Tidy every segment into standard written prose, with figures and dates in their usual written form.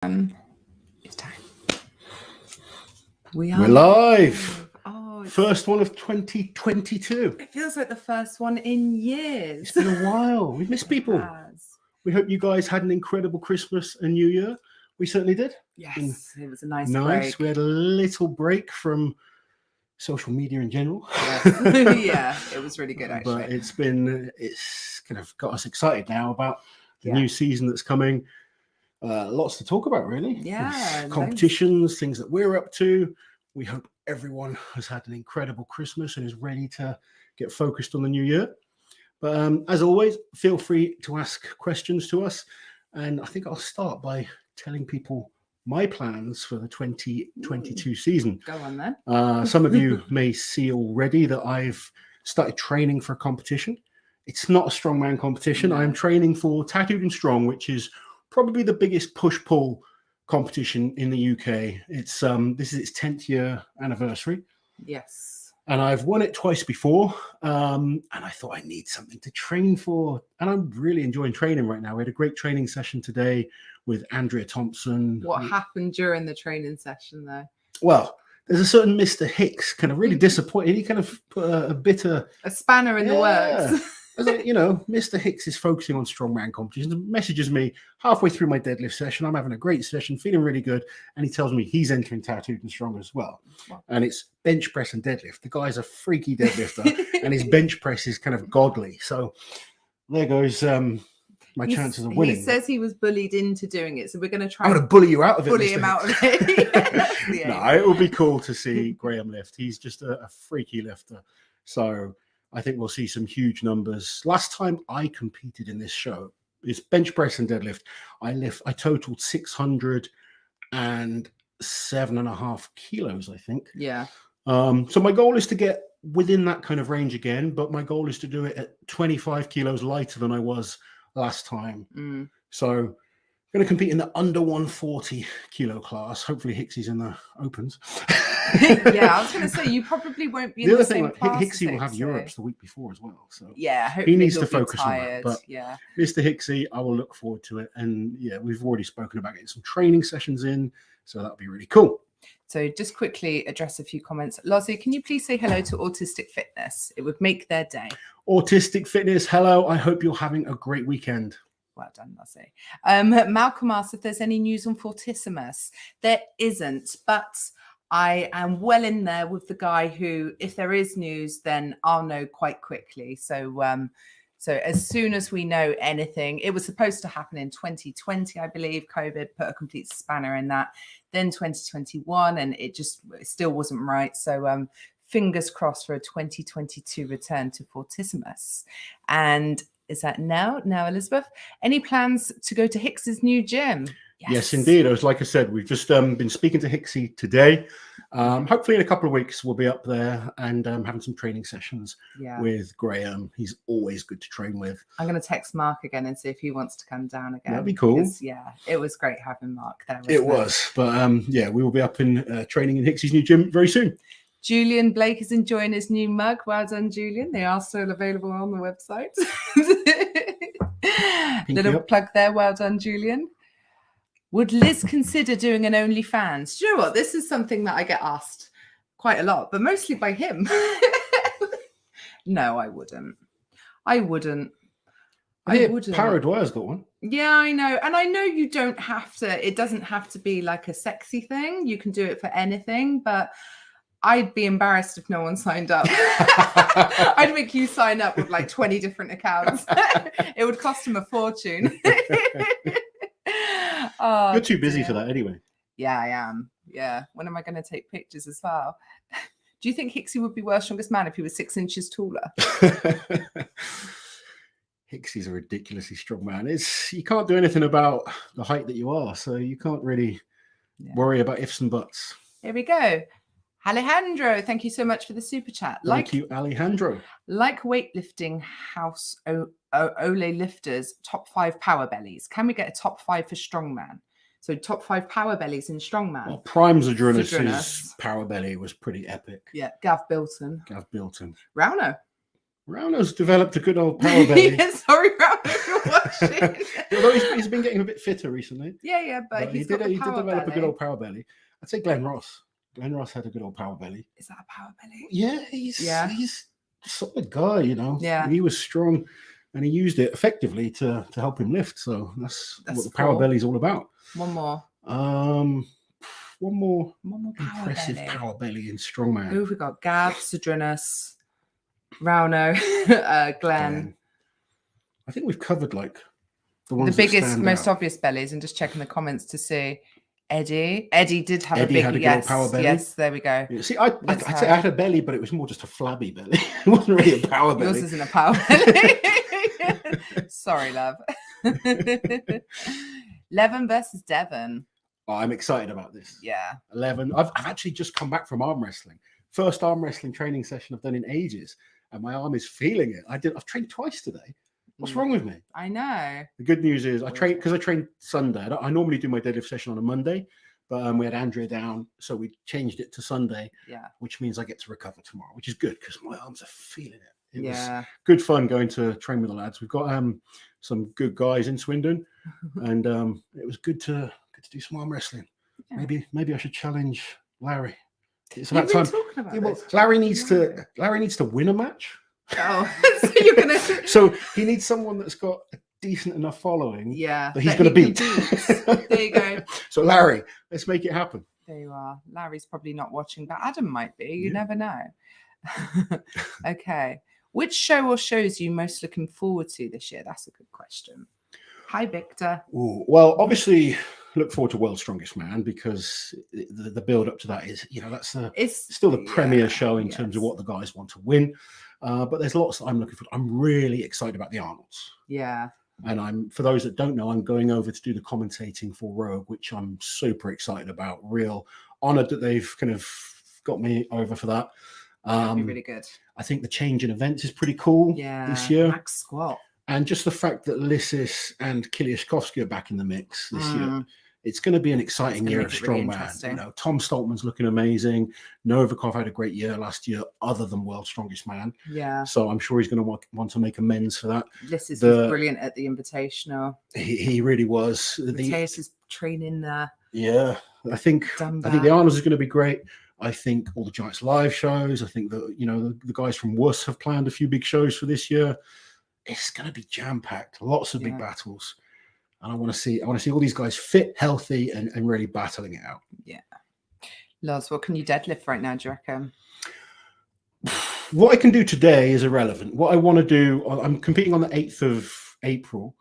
It's time. We're live. Oh, first one of 2022. It feels like the first one in years. It's been a while. We've missed people. We hope you guys had an incredible Christmas and New Year. We certainly did. Yes, it was a nice break. We had a little break from social media in general. Yes. Yeah, it was really good actually. But it's kind of got us excited now about the new season that's coming. Lots to talk about, really. Yeah. Competitions, things that we're up to. We hope everyone has had an incredible Christmas and is ready to get focused on the new year. But as always, feel free to ask questions to us. And I think I'll start by telling people my plans for the 2022 season. Go on then. Some of you may see already that I've started training for a competition. It's not a strongman competition. I'm training for Tattooed and Strong, which is probably the biggest push-pull competition in the UK. It's this is its 10th year anniversary. Yes. And I've won it twice before. And I thought I need something to train for. And I'm really enjoying training right now. We had a great training session today with Andrea Thompson. What happened during the training session though? Well, there's a certain Mr. Hicks kind of really disappointed. He kind of put a spanner in the works. I was like, Mr. Hicks is focusing on strongman competitions and messages me halfway through my deadlift session. I'm having a great session, feeling really good. And he tells me he's entering Tattooed and Strong as well. Wow. And it's bench press and deadlift. The guy's a freaky deadlifter and his bench press is kind of godly. So there goes my chances of winning. He says he was bullied into doing it. So we're going to try. I'm going to bully you out of it. Bully him out of it. No, it will be cool to see Graham lift. He's just a freaky lifter. So I think we'll see some huge numbers. Last time I competed in this show is bench press and deadlift. I totaled 607.5 kilos, I think. Yeah. So my goal is to get within that kind of range again, but my goal is to do it at 25 kilos lighter than I was last time. So I'm going to compete in the under 140 kilo class. Hopefully Hicksy's in the opens. Yeah, I was going to say you probably won't be in the same class. Hicksy will have Europe's the week before as well. So yeah, hopefully he needs to focus on that. But yeah, Mr. Hicksy, I will look forward to it. And yeah, we've already spoken about getting some training sessions in, so that'll be really cool. So just quickly address a few comments. Lozzie, can you please say hello to Autistic Fitness? It would make their day. Autistic Fitness, hello. I hope you're having a great weekend. Well done, Lozzie. Malcolm asked if there's any news on Fortissimus. There isn't, but I am well in there with the guy who, if there is news, then I'll know quite quickly. So as soon as we know anything, it was supposed to happen in 2020, I believe. COVID put a complete spanner in that. Then 2021, and it still wasn't right. So fingers crossed for a 2022 return to Fortissimus. And is that now, Elizabeth? Any plans to go to Hicks's new gym? Yes, indeed. Like I said, we've just been speaking to Hicksy today. Hopefully in a couple of weeks, we'll be up there and having some training sessions with Graham. He's always good to train with. I'm going to text Mark again and see if he wants to come down again. That'd be cool. Yeah, it was great having Mark there. It was. But we will be up in training in Hicksy's new gym very soon. Julian Blake is enjoying his new mug. Well done, Julian. They are still available on the website. Little plug there. Well done, Julian. Would Liz consider doing an OnlyFans? Do you know what? This is something that I get asked quite a lot, but mostly by him. No, I wouldn't. I wouldn't. Paraguay's got one. Yeah, I know. And I know you don't have to. It doesn't have to be like a sexy thing. You can do it for anything, but I'd be embarrassed if no one signed up. I'd make you sign up with like 20 different accounts. It would cost him a fortune. Oh, you're too busy for that anyway. Yeah, I am. Yeah. When am I going to take pictures as well? Do you think Hicksy would be world's strongest man if he was 6 inches taller? Hicksy's a ridiculously strong man. You can't do anything about the height that you are, so you can't really worry about ifs and buts. Here we go. Alejandro, thank you so much for the super chat. Thank you, Alejandro. Like weightlifting house Ole lifters, top 5 power bellies. Can we get a top 5 for strongman? So top 5 power bellies in strongman. Well, Prime Zadrunas' power belly was pretty epic. Yeah, Gav Bilton. Rauno. Rauno's developed a good old power belly. Yeah, sorry, Rauno, if you're watching. Although he's been getting a bit fitter recently. Yeah, but he he's did got the he did power develop belly. a good old power belly. I'd say Glenn Ross. Glenn Ross had a good old power belly. Is that a power belly? Yeah, he's a solid guy, you know. Yeah. He was strong and he used it effectively to help him lift. So that's what the power cool. belly is all about. One more. One more power impressive belly. Power belly in strongman. Who have we got? Gav, Sadrinas, Rauno, Glenn. I think we've covered like the ones the biggest, that most out. obvious bellies, and just checking the comments to see. Eddie did have Eddie a big had a good yes, old power belly. yes, there we go. Yeah, see, I'd say I had a belly, but it was more just a flabby belly. It wasn't really a power belly. Yours isn't a power belly. Sorry, love. Levin versus Devon. Oh, I'm excited about this. Yeah. 11. I've actually just come back from arm wrestling. First arm wrestling training session I've done in ages, and my arm is feeling it. I've trained twice today. What's wrong with me? I know. The good news is I trained Sunday. I normally do my deadlift session on a Monday, but we had Andrea down, so we changed it to Sunday. Yeah. Which means I get to recover tomorrow, which is good because my arms are feeling it. It was good fun going to train with the lads. We've got some good guys in Swindon, and it was good to do some arm wrestling. Yeah. Maybe I should challenge Larry. It's about time. Larry needs to win a match. Oh, so you're gonna. So he needs someone that's got a decent enough following. Yeah, that he's going to beat. There you go. So Larry, let's make it happen. There you are. Larry's probably not watching, but Adam might be. You never know. Okay. Which show or shows are you most looking forward to this year? That's a good question. Hi, Victor. Ooh, well, obviously, look forward to World's Strongest Man because the build up to that is, it's still the premier show in terms of what the guys want to win. But there's lots that I'm looking for. I'm really excited about the Arnolds. Yeah. And for those that don't know, I'm going over to do the commentating for Rogue, which I'm super excited about. Real honored that they've kind of got me over for that. That'd be really good. I think the change in events is pretty cool this year. Max squat. And just the fact that Lissis and Kiliashkovsky are back in the mix this year. It's going to be an exciting year of strongman. Really Tom Stoltman's looking amazing. Novikov had a great year last year, other than World's Strongest Man. Yeah. So I'm sure he's going to want to make amends for that. Lissis was brilliant at the Invitational. He really was. Mateus is training there. Yeah, I think the Arnolds is going to be great. I think all the Giants live shows. I think that the guys from Wuss have planned a few big shows for this year. It's going to be jam packed. Lots of big battles. And I want to see all these guys fit, healthy, and really battling it out. Yeah. Loz, what can you deadlift right now, do you reckon? What I can do today is irrelevant. What I want to do, I'm competing on the 8th of April,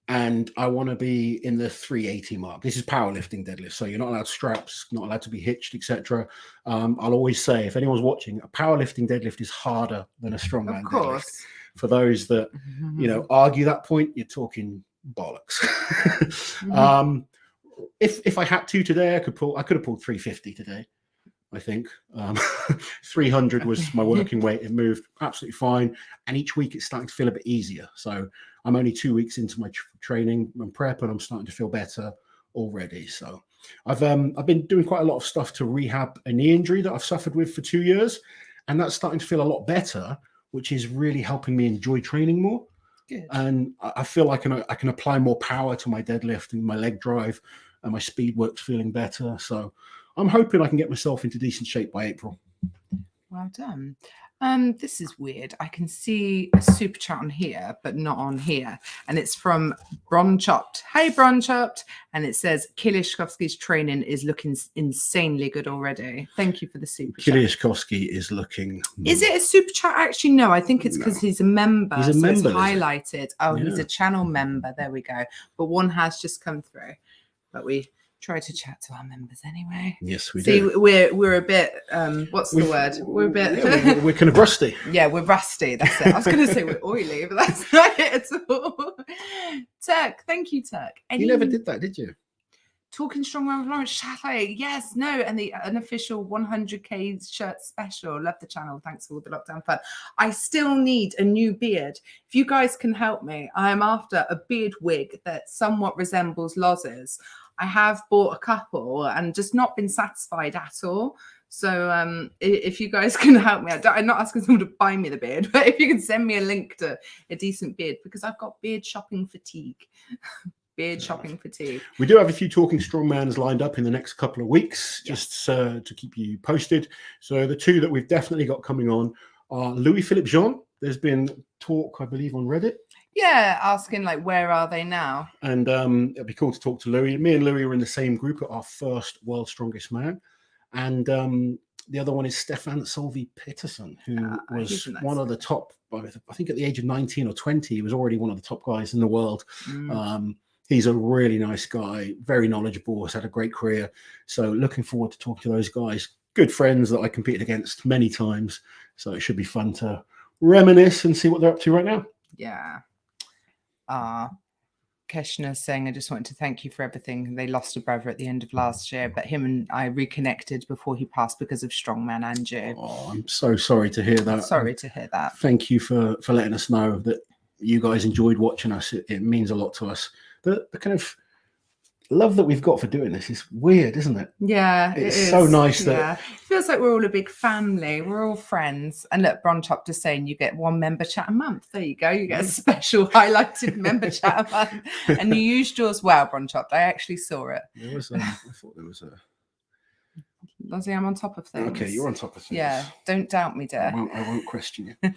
and I want to be in the 380 mark. This is powerlifting deadlift, so you're not allowed straps, not allowed to be hitched, etc. I'll always say, if anyone's watching, a powerlifting deadlift is harder than a strongman deadlift. For those that, argue that point, you're talking bollocks. If I had to today, I could have pulled 350 today. I think 300 was my working weight. It moved absolutely fine, and each week it's starting to feel a bit easier. So I'm only 2 weeks into my training and prep, and I'm starting to feel better already. So I've been doing quite a lot of stuff to rehab a knee injury that I've suffered with for 2 years, and that's starting to feel a lot better, which is really helping me enjoy training more. Good. And I feel like I can apply more power to my deadlift and my leg drive, and my speed work's feeling better. So I'm hoping I can get myself into decent shape by April. Well done. This is weird. I can see a super chat on here, but not on here. And it's from Bronchopped. Hey, Bronchopped. And it says, Kiliashkovsky's training is looking insanely good already. Thank you for the super chat. Kiliashkovsky is looking... Is it a super chat? Actually, no. I think it's because he's a member. He's a member. It's highlighted. Oh, he's a channel member. There we go. But one has just come through. But we... try to chat to our members anyway. Yes, we do. See, we're a bit what's the word? We're a bit we're kind of rusty. Yeah, we're rusty. That's it. I was going to say we're oily, but that's not it at all. Turk, thank you, Turk. You never did that, did you? Talking Strongman with Laurence Shahlaei. Yes, no, and the unofficial 100k shirt special. Love the channel. Thanks for all the lockdown fun. I still need a new beard. If you guys can help me, I am after a beard wig that somewhat resembles Loz's. I have bought a couple and just not been satisfied at all. So if you guys can help me, I'm not asking someone to buy me the beard, but if you can send me a link to a decent beard, because I've got beard shopping fatigue. Beard shopping fatigue. We do have a few talking strongmans lined up in the next couple of weeks, just to keep you posted. So the two that we've definitely got coming on are Louis-Philippe Jean. There's been talk, I believe, on Reddit. Yeah, asking like, where are they now? And it'd be cool to talk to Louis. Me and Louis were in the same group at our first World's Strongest Man. And the other one is Stefan Solvi Peterson, who was one of the top, I think at the age of 19 or 20, he was already one of the top guys in the world. He's a really nice guy, very knowledgeable, has had a great career. So looking forward to talking to those guys. Good friends that I competed against many times. So it should be fun to reminisce and see what they're up to right now. Yeah. Keshner saying, I just wanted to thank you for everything. They lost a brother at the end of last year, but him and I reconnected before he passed because of Strongman and you. Oh, I'm so sorry to hear that. Sorry to hear that. Thank you for letting us know that you guys enjoyed watching us. It means a lot to us. The kind of love that we've got for doing this is weird, isn't it? Yeah, it's so nice that it feels like we're all a big family. We're all friends. And look, Bronchop just saying you get one member chat a month. There you go. You get a special highlighted member chat a month. And you used yours well, Bronchop. I actually saw it. There was I thought there was a. Lozzie, I'm on top of things. Okay, you're on top of things. Yeah, don't doubt me, dear. I won't question you.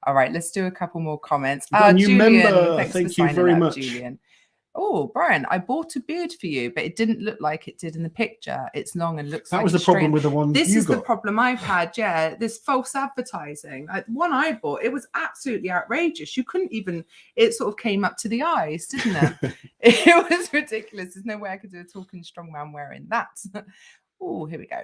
All right, let's do a couple more comments. New Julian, member. thanks Thank for you very signing up, much. Julian. Oh, Brian, I bought a beard for you, but it didn't look like it did in the picture. It's long and looks like that was the problem with the one This you is got. the problem I've had, yeah. This false advertising. The one I bought, it was absolutely outrageous. You couldn't even, it sort of came up to the eyes, didn't it? It was ridiculous. There's no way I could do a talking strongman wearing that. Oh, here we go.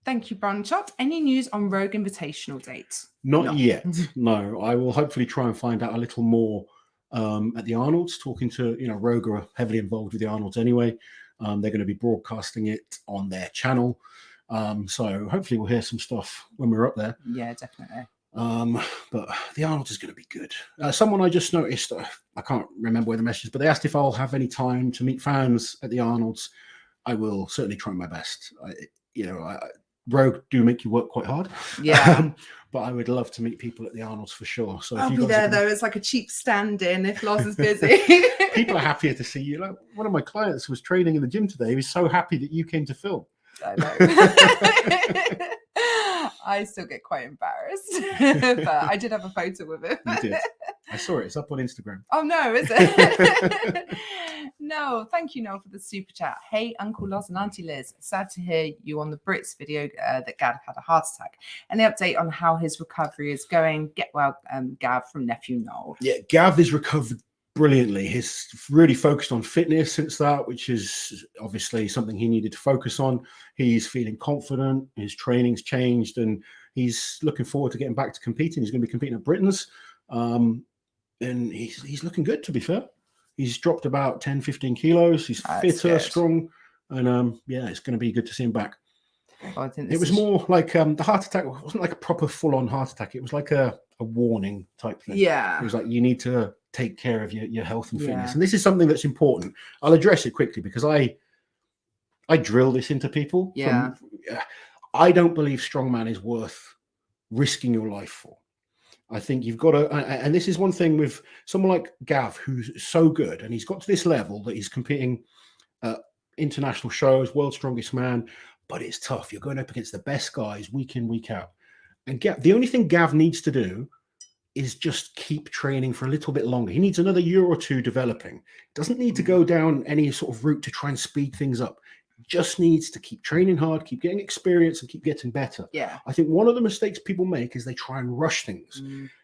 Thank you, Bronchop. Any news on Rogue Invitational dates? Not yet. No, I will hopefully try and find out a little more at the Arnolds, talking to, Rogue are heavily involved with the Arnolds anyway. They're going to be broadcasting it on their channel. So hopefully we'll hear some stuff when we're up there. Yeah, definitely. But the Arnolds is going to be good. Someone I just noticed, I can't remember where the message is, but they asked if I'll have any time to meet fans at the Arnolds. I will certainly try my best. Rogue do make you work quite hard. Yeah. But I would love to meet people at the Arnolds for sure. So I'll be there though. It's like a cheap stand-in if Loz is busy. People are happier to see you. Like one of my clients was training in the gym today. He was so happy that you came to film. I know. I still get quite embarrassed, but I did have a photo with him. You did. I saw it. It's up on Instagram. Oh no, is it? No, thank you, Noel, for the super chat. Hey, Uncle Loz and Auntie Liz. Sad to hear you on the Brits video that Gav had a heart attack. Any update on how his recovery is going? Get well, Gav from nephew Noel. Yeah, Gav is recovered brilliantly. He's really focused on fitness since that, which is obviously something he needed to focus on. He's feeling confident. His training's changed, and he's looking forward to getting back to competing. He's going to be competing at Britain's, and he's looking good, to be fair. He's dropped about 10, 15 kilos. He's fitter, strong, and it's going to be good to see him back. Well, I think it was more like the heart attack wasn't like a proper full-on heart attack. It was like a warning type thing. Yeah. It was like, you need to take care of your health and fitness. And this is something that's important. I'll address it quickly because I drill this into people. Yeah. I don't believe strongman is worth risking your life for. I think you've got to, and this is one thing with someone like Gav, who's so good, and he's got to this level that he's competing at international shows, World's Strongest Man, but it's tough. You're going up against the best guys week in, week out. And the only thing Gav needs to do is just keep training for a little bit longer. He needs another year or two developing. Doesn't need to go down any sort of route to try and speed things up. Just needs to keep training hard, keep getting experience, and keep getting better. Yeah. I think one of the mistakes people make is they try and rush things.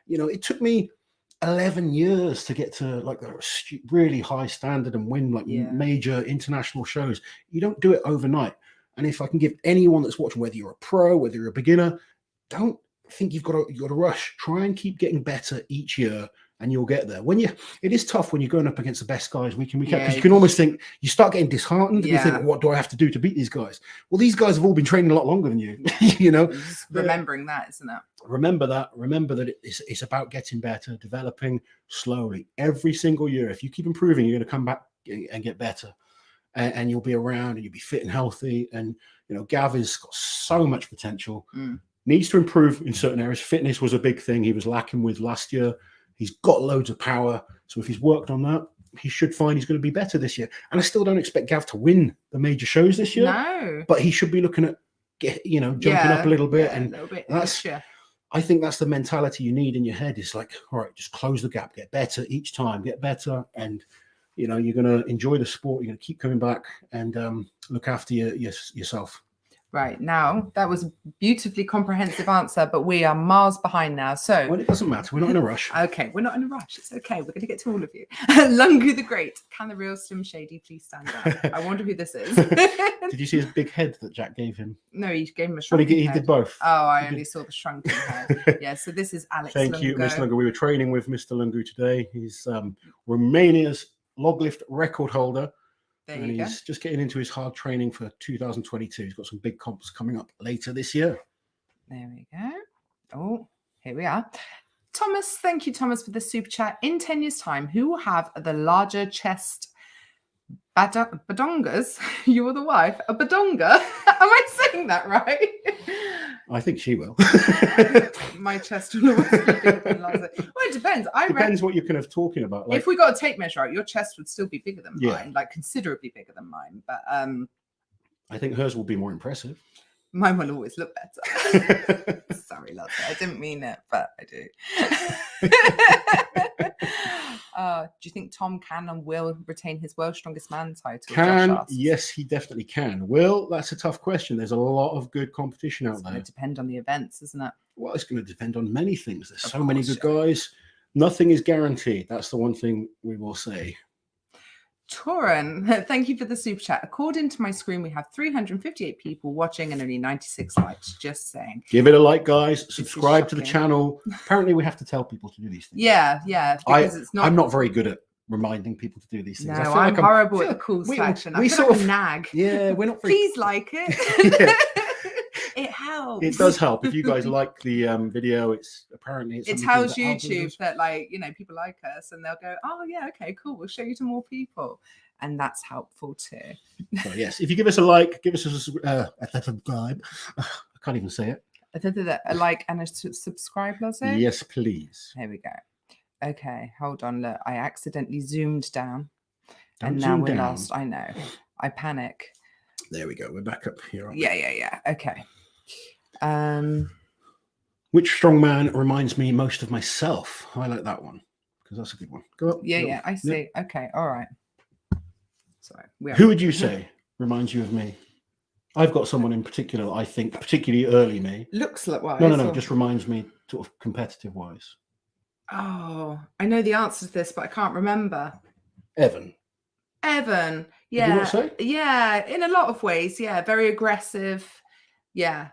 It took me 11 years to get to like a really high standard and win like major international shows. You don't do it overnight. And if I can give anyone that's watching, whether you're a pro, whether you're a beginner, don't think you've got to rush. Try and keep getting better each year, and you'll get there. It is tough when you're going up against the best guys week in, week out, because you can almost think, you start getting disheartened. You think, what do I have to do to beat these guys? Well, these guys have all been training a lot longer than you. Just remembering that, isn't it? Remember that it's about getting better, developing slowly every single year. If you keep improving, you're going to come back and get better. and you'll be around and you'll be fit and healthy. And, you know, Gav has got so much potential, needs to improve in certain areas. Fitness was a big thing he was lacking with last year. He's got loads of power. So if he's worked on that, he should find he's going to be better this year. And I still don't expect Gav to win the major shows this year. No. But he should be looking at, jumping up a little bit. Yeah, And a little bit that's, I think that's the mentality you need in your head. It's like, all right, just close the gap, get better each time, get better. And, you know, you're going to enjoy the sport. You're going to keep coming back and look after yourself. Right. Now, that was a beautifully comprehensive answer, but we are miles behind now. So, well, it doesn't matter. We're not in a rush. Okay, we're not in a rush. It's okay. We're going to get to all of you. Lungu the Great. Can the real Slim Shady please stand up? I wonder who this is. Did you see his big head that Jack gave him? No, he gave him a shrunken head. He did both. Oh, I only saw the shrunken head. Yeah, so this is Alex Thank you, Mr. Lungu. We were training with Mr. Lungu today. He's Romania's log lift record holder. There you go. He's just getting into his hard training for 2022. He's got some big comps coming up later this year. There we go. Oh, here we are. Thomas, thank you, Thomas, for the super chat. In 10 years' time, who will have the larger chest badongas? You're the wife. A badonga? Am I saying that right? I think she will. My chest will always be bigger than Lalas. Well, it depends. Depends what you're kind of talking about. Like, if we got a tape measure out, your chest would still be bigger than mine, like considerably bigger than mine. But I think hers will be more impressive. Mine will always look better. Sorry, Lalas. I didn't mean it, but I do. Do you think Tom can and will retain his World's Strongest Man title? Yes, he definitely can. Will, that's a tough question. There's a lot of good competition out there. It's going to depend on the events, isn't it? Well, it's going to depend on many things. There's so many good guys. Nothing is guaranteed. That's the one thing we will say. Torin, thank you for the super chat. According to my screen, we have 358 people watching and only 96 likes. Just saying. Give it a like, guys. Subscribe to the channel. Apparently, we have to tell people to do these things. Yeah. Because I'm not very good at reminding people to do these things. No, I'm horrible at the call section. I feel like a nag. Yeah, we're not very... Please like it. It helps. It does help. If you guys like the video, it tells YouTube that, like, you know, people like us and they'll go, oh yeah, okay, cool, we'll show you to more people, and that's helpful too. So yes, if you give us a like, give us a subscribe. I can't even say it. A like and a subscribe, Lozo? Yes, please. Here we go. Okay, hold on. Look, I accidentally zoomed down, and now we're lost. I know. I panic. There we go. We're back up here. Yeah. Okay. Which strongman reminds me most of myself? I like that one because that's a good one. Go up. Yeah, I see. Yeah. Okay, all right. Sorry. Who would you say reminds you of me? I've got someone in particular. I think particularly early me. Looks like wise. No. Just reminds me sort of competitive wise. Oh, I know the answer to this, but I can't remember. Evan. Yeah. Did you not say? Yeah, in a lot of ways. Yeah, very aggressive. Yeah.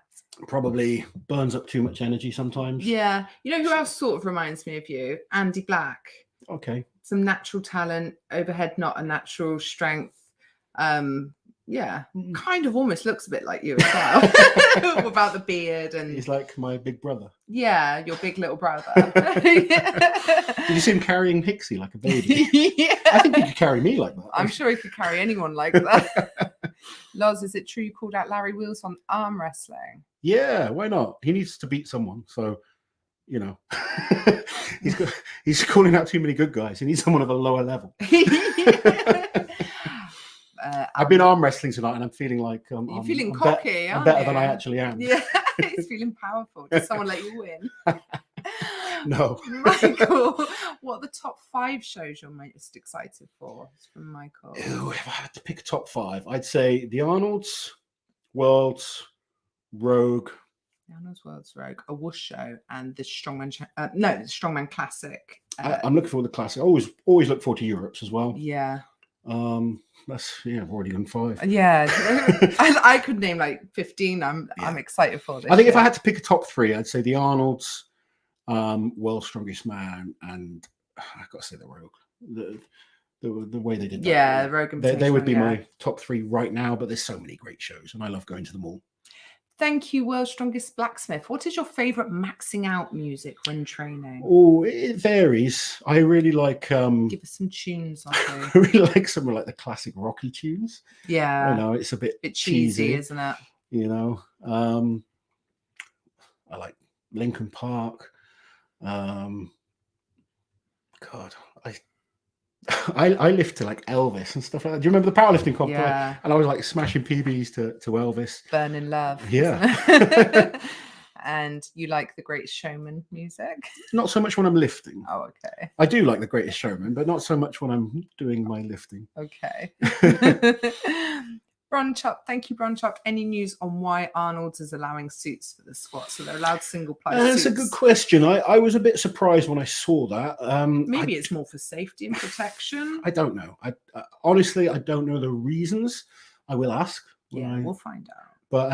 Probably burns up too much energy sometimes. Yeah. You know who else sort of reminds me of you? Andy Black. Okay. Some natural talent, overhead, not a natural strength. Yeah, kind of almost looks a bit like you as well. About the beard and he's like my big brother. Yeah, your big little brother. Did you see him carrying Hixie like a baby? Yeah. I think he could carry me like that. I'm sure he could carry anyone like that. Loz, is it true you called out Larry Wheels on arm wrestling? Yeah, why not? He needs to beat someone, so you know. he's calling out too many good guys. He needs someone of a lower level. I've been arm wrestling tonight, and I'm feeling like you're feeling cocky. I'm better than I actually am. Yeah, he's feeling powerful. Does someone let you win? No. Michael, what are the top 5 shows you're most excited for? It's from Michael. Ooh, if I had to pick a top 5, I'd say the Arnold's, Worlds, Rogue. The Arnold's, Worlds, Rogue, a Whoosh show, and the Strongman. The Strongman Classic. I'm looking forward to the Classic. Always look forward to Europe's as well. Yeah. I've already done 5. Yeah. I could name like 15. I'm excited for this. I think if I had to pick a top 3, I'd say the Arnold's, World's Strongest Man, and I've got to say the Rogue. The way they did that. Yeah, the Rogue. They would be my top 3 right now, but there's so many great shows and I love going to them all. Thank you, World's Strongest Blacksmith. What is your favourite maxing out music when training? Oh, it varies. I really like Give us some tunes, I really like some of like the classic Rocky tunes. Yeah. You know, it's a bit cheesy, isn't it? You know. I like Linkin Park. God, I lift to like Elvis and stuff like that. Do you remember the powerlifting comp? Yeah. And I was like smashing PBs to Elvis. Burning Love. Yeah. And you like the Greatest Showman music? Not so much when I'm lifting. Oh, okay. I do like the Greatest Showman, but not so much when I'm doing my lifting. Okay. Bronchop, thank you, Bronchop. Any news on why Arnold's is allowing suits for the squat? So they're allowed single ply suits. That's a good question. I was a bit surprised when I saw that. Maybe it's more for safety and protection. I don't know. I honestly, I don't know the reasons. I will ask. Yeah, we'll find out. But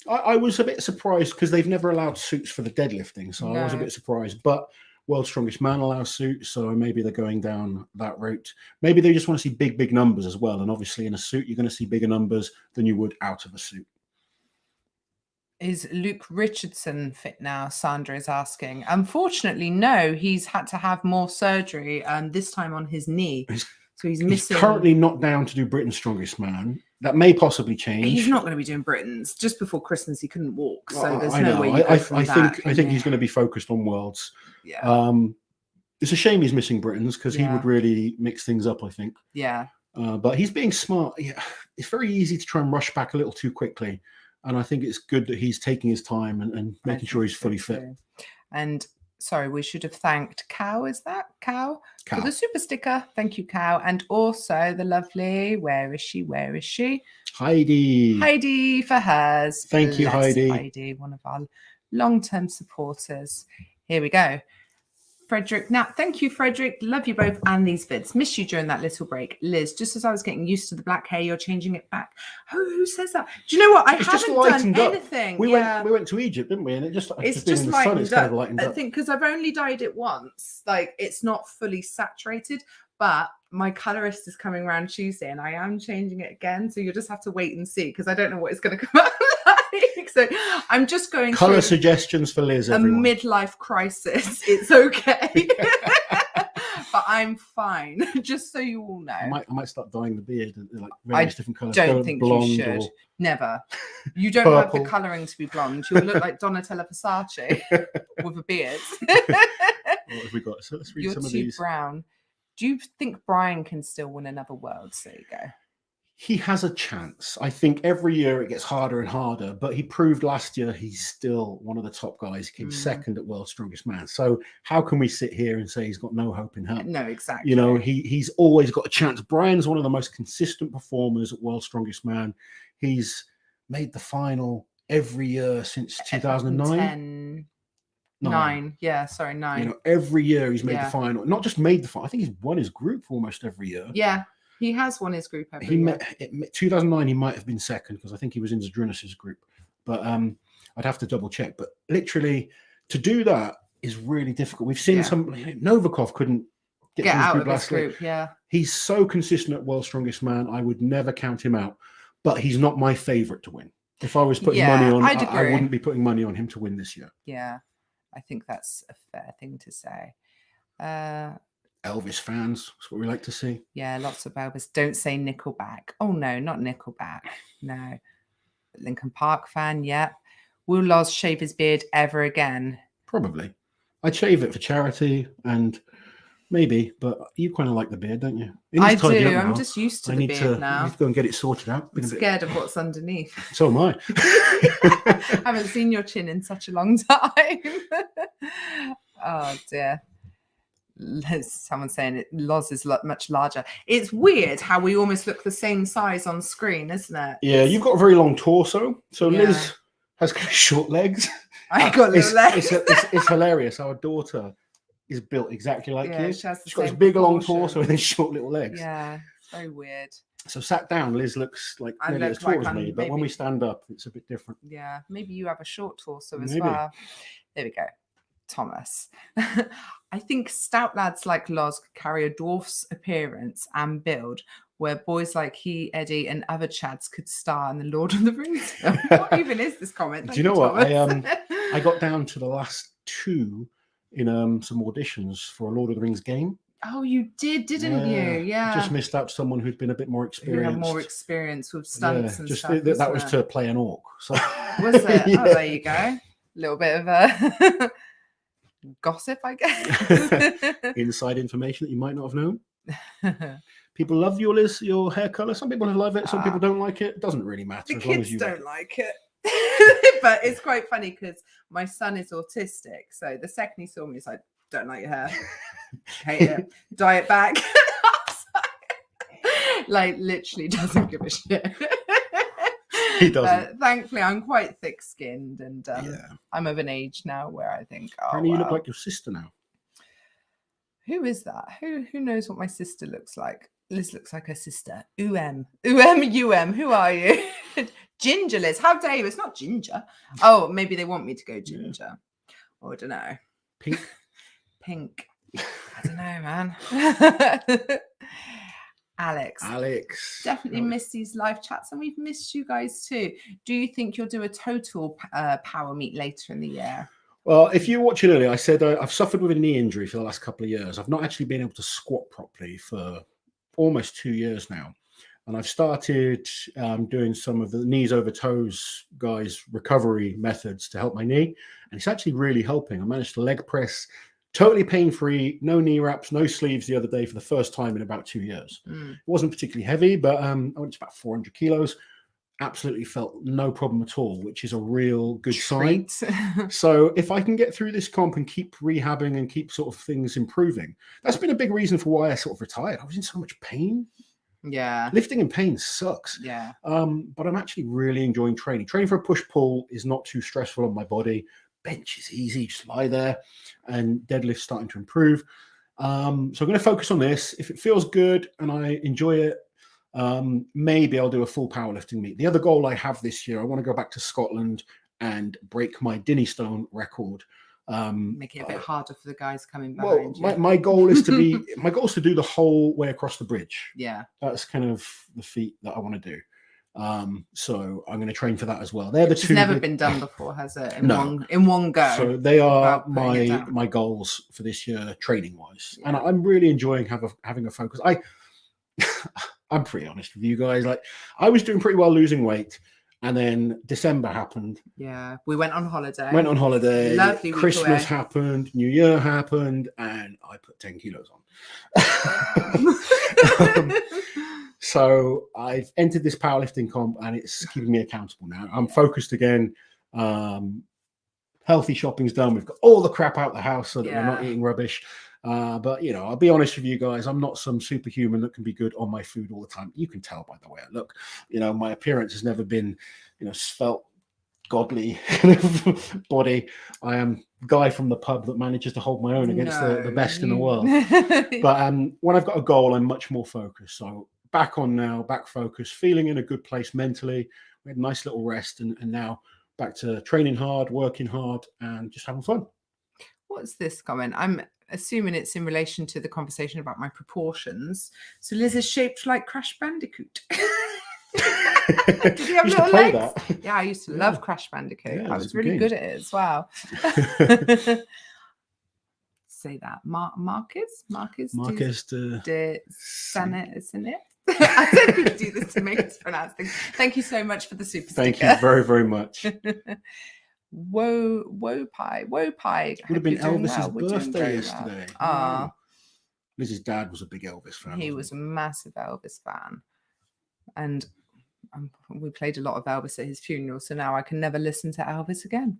I was a bit surprised because they've never allowed suits for the deadlifting. So I was a bit surprised. But World's Strongest Man allows suits, so maybe they're going down that route. Maybe they just want to see big numbers as well. And obviously in a suit, you're going to see bigger numbers than you would out of a suit. Is Luke Richardson fit now? Sandra is asking. Unfortunately, no. He's had to have more surgery, this time on his knee. So he's missing. He's currently not down to do Britain's Strongest Man. That may possibly change. He's not going to be doing Britain's. Just before Christmas, he couldn't walk. So there's I no know. way you go from that, I think he's going to be focused on Worlds. Yeah. It's a shame he's missing Britain's because he would really mix things up, I think. Yeah. But he's being smart. Yeah. It's very easy to try and rush back a little too quickly. And I think it's good that he's taking his time and making sure he's fully fit. And sorry, we should have thanked Cow. Is that Cow? For the super sticker. Thank you, Cow. And also the lovely, where is she? Heidi for hers. Thank you, Heidi. Heidi, one of our long-term supporters. Here we go. Frederick. Now, thank you, Frederick. Love you both and these vids. Missed you during that little break. Liz, just as I was getting used to the black hair, you're changing it back. Who says that? Do you know what? I haven't done anything. We went to Egypt, didn't we? And it's just lightened up. I think because I've only dyed it once. Like, it's not fully saturated, but my colorist is coming around Tuesday and I am changing it again. So you'll just have to wait and see because I don't know what it's going to come out like. So I'm just going color suggestions for Liz. Everyone. A midlife crisis. It's okay. But I'm fine, just so you all know. I might start dyeing the beard like various different colors. Don't think you should. Never. You don't have the colouring to be blonde. You'll look like Donatella Versace with a beard. What have we got? So let's read You're some of too these. brown. Do you think Brian can still win another Worlds? There you go. He has a chance. I think every year it gets harder and harder, but he proved last year he's still one of the top guys. He came second at World's Strongest Man. So how can we sit here and say he's got no hope in hell? No, exactly. You know, he's always got a chance. Brian's one of the most consistent performers at World's Strongest Man. He's made the final every year since 2009. 9. Yeah, sorry, 9. You know, every year he's made the final. Not just made the final. I think he's won his group almost every year. Yeah. He has won his group every year. 2009, he might have been second because I think he was in Zdrunis's group. But I'd have to double check. But literally, to do that is really difficult. We've seen some. Novikov couldn't get out of his group. Yeah, he's so consistent at World's Strongest Man. I would never count him out. But he's not my favorite to win. If I was putting money on, I wouldn't be putting money on him to win this year. Yeah, I think that's a fair thing to say. Elvis fans, that's what we like to see. Yeah, lots of Elvis. Don't say Nickelback. Oh no, not Nickelback. No. Linkin Park fan, yep. Will Loz shave his beard ever again? Probably. I'd shave it for charity and maybe, but you kind of like the beard, don't you? I do. I'm just used to the beard now. I need to go and get it sorted out. I'm scared of what's underneath. So am I. I haven't seen your chin in such a long time. Oh dear. Someone's saying it. Loz is much larger. It's weird how we almost look the same size on screen, isn't it? Yeah, you've got a very long torso. So Liz has got short legs. I got little legs. It's hilarious. Our daughter is built exactly like you. She's got this big long torso and then short little legs. Yeah, it's very weird. So sat down, Liz looks like nearly as tall as me, but when we stand up, it's a bit different. Yeah, maybe you have a short torso as well. There we go. Thomas. I think stout lads like Loz could carry a dwarf's appearance and build where boys like he, Eddie, and other Chads could star in the Lord of the Rings film. What even is this comment? Do you know what? I got down to the last 2 in some auditions for a Lord of the Rings game. Oh, you did, didn't you? Yeah. Just missed out someone who'd been a bit more experienced. Who had more experience with stunts and just stuff. That was to play an orc. So. Was it? Yeah. Oh, there you go. A little bit of a gossip, I guess. Inside information that you might not have known. People love your hair color. Some people love it. Some people don't like it. It doesn't really matter. The as long as kids you don't like it. But it's quite funny because my son is autistic. So the second he saw me, he's like, don't like your hair. Hate it. Dye it back. Like literally doesn't give a shit. He doesn't. Thankfully, I'm quite thick-skinned, and I'm of an age now where I think, you look like your sister now. Who is that? Who knows what my sister looks like? Liz looks like her sister. Um. Who are you? Ginger Liz. How dare you? It's not Ginger. Oh, maybe they want me to go Ginger. Or I don't know. Pink. I don't know, man. Alex. Definitely missed these live chats, and we've missed you guys too. Do you think you'll do a total power meet later in the year? Well, if you watch it earlier, I said I've suffered with a knee injury for the last couple of years. I've not actually been able to squat properly for almost 2 years now. And I've started doing some of the knees over toes guys recovery methods to help my knee. And it's actually really helping. I managed to leg press totally pain-free, no knee wraps, no sleeves the other day for the first time in about 2 years. It wasn't particularly heavy, but I went to about 400 kilos. Absolutely felt no problem at all, which is a real good sign. So if I can get through this comp and keep rehabbing and keep sort of things improving, that's been a big reason for why I sort of retired. I was in so much pain. Yeah. Lifting in pain sucks. Yeah. But I'm actually really enjoying training. Training for a push-pull is not too stressful on my body. Bench is easy, just lie there, and deadlift's starting to improve. So I'm going to focus on this. If it feels good and I enjoy it, maybe I'll do a full powerlifting meet. The other goal I have this year, I want to go back to Scotland and break my Dinny Stone record. Make it a bit harder for the guys coming back. Well, my goal is to be to do the whole way across the bridge. Yeah, that's kind of the feat that I want to do. So I'm going to train for that as well. They're the two. It's never been done before, has it? In one go. So they are my goals for this year, training wise, and I'm really enjoying having a focus. I'm pretty honest with you guys. Like, I was doing pretty well losing weight, and then December happened. Yeah, we went on holiday. Lovely. Christmas happened. New Year happened, and I put 10 kilos on. So I've entered this powerlifting comp, and it's keeping me accountable now. I'm focused again. Healthy shopping's done. We've got all the crap out the house so that we're not eating rubbish. But I'll be honest with you guys. I'm not some superhuman that can be good on my food all the time. You can tell by the way I look. My appearance has never been, svelte, godly body. I am a guy from the pub that manages to hold my own against the best in the world. But when I've got a goal, I'm much more focused. So back on now, back focused, feeling in a good place mentally. We had a nice little rest, and now back to training hard, working hard, and just having fun. What's this comment? I'm assuming it's in relation to the conversation about my proportions. So Liz is shaped like Crash Bandicoot. Did you have little legs? That? Yeah, I used to love Crash Bandicoot. I was really good at it as well. Say that. Marcus de Sanet, isn't it? I don't think do this to make us pronounce things. Thank you so much for the super sticker. Thank you very, very much. Wopai. Would have been Elvis's birthday yesterday. Liz's dad was a big Elvis fan. He was a massive Elvis fan. And we played a lot of Elvis at his funeral, so now I can never listen to Elvis again.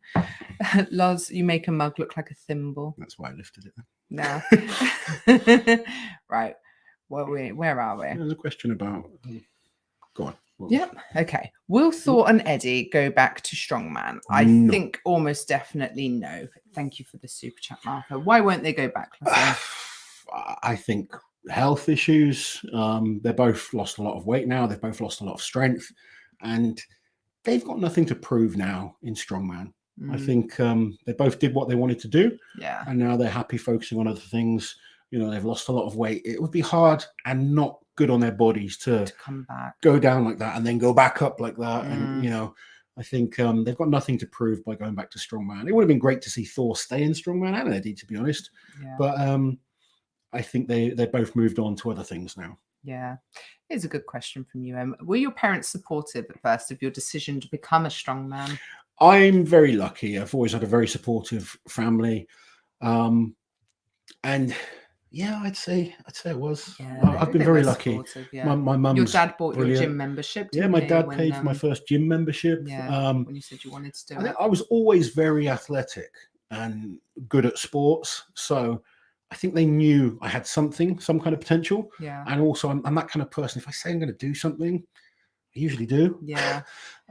Loz, you make a mug look like a thimble. That's why I lifted it. No. Right. Where are we? There's a question about... Go on. Yep. Okay. Will Thor and Eddie go back to Strongman? I think almost definitely no. Thank you for the super chat, Martha. Why won't they go back? I think health issues. They both lost a lot of weight now. They've both lost a lot of strength, and they've got nothing to prove now in Strongman. I think they both did what they wanted to do. And now they're happy focusing on other things. They've lost a lot of weight. It would be hard and not good on their bodies to come back, go down like that and then go back up like that. And, you know, I think they've got nothing to prove by going back to strongman. It would have been great to see Thor stay in strongman and Eddie, to be honest. Yeah. But I think they both moved on to other things now. Yeah. Here's a good question from you. Were your parents supportive at first of your decision to become a strongman? I'm very lucky. I've always had a very supportive family. And yeah, I'd say it was. Yeah, I've been very lucky. Yeah. My mum's your dad bought brilliant. your gym membership. Yeah, my dad paid for my first gym membership. Yeah, when you said you wanted to do it. I was always very athletic and good at sports. So I think they knew I had some kind of potential. Yeah. And also I'm that kind of person. If I say I'm going to do something, I usually do. Yeah.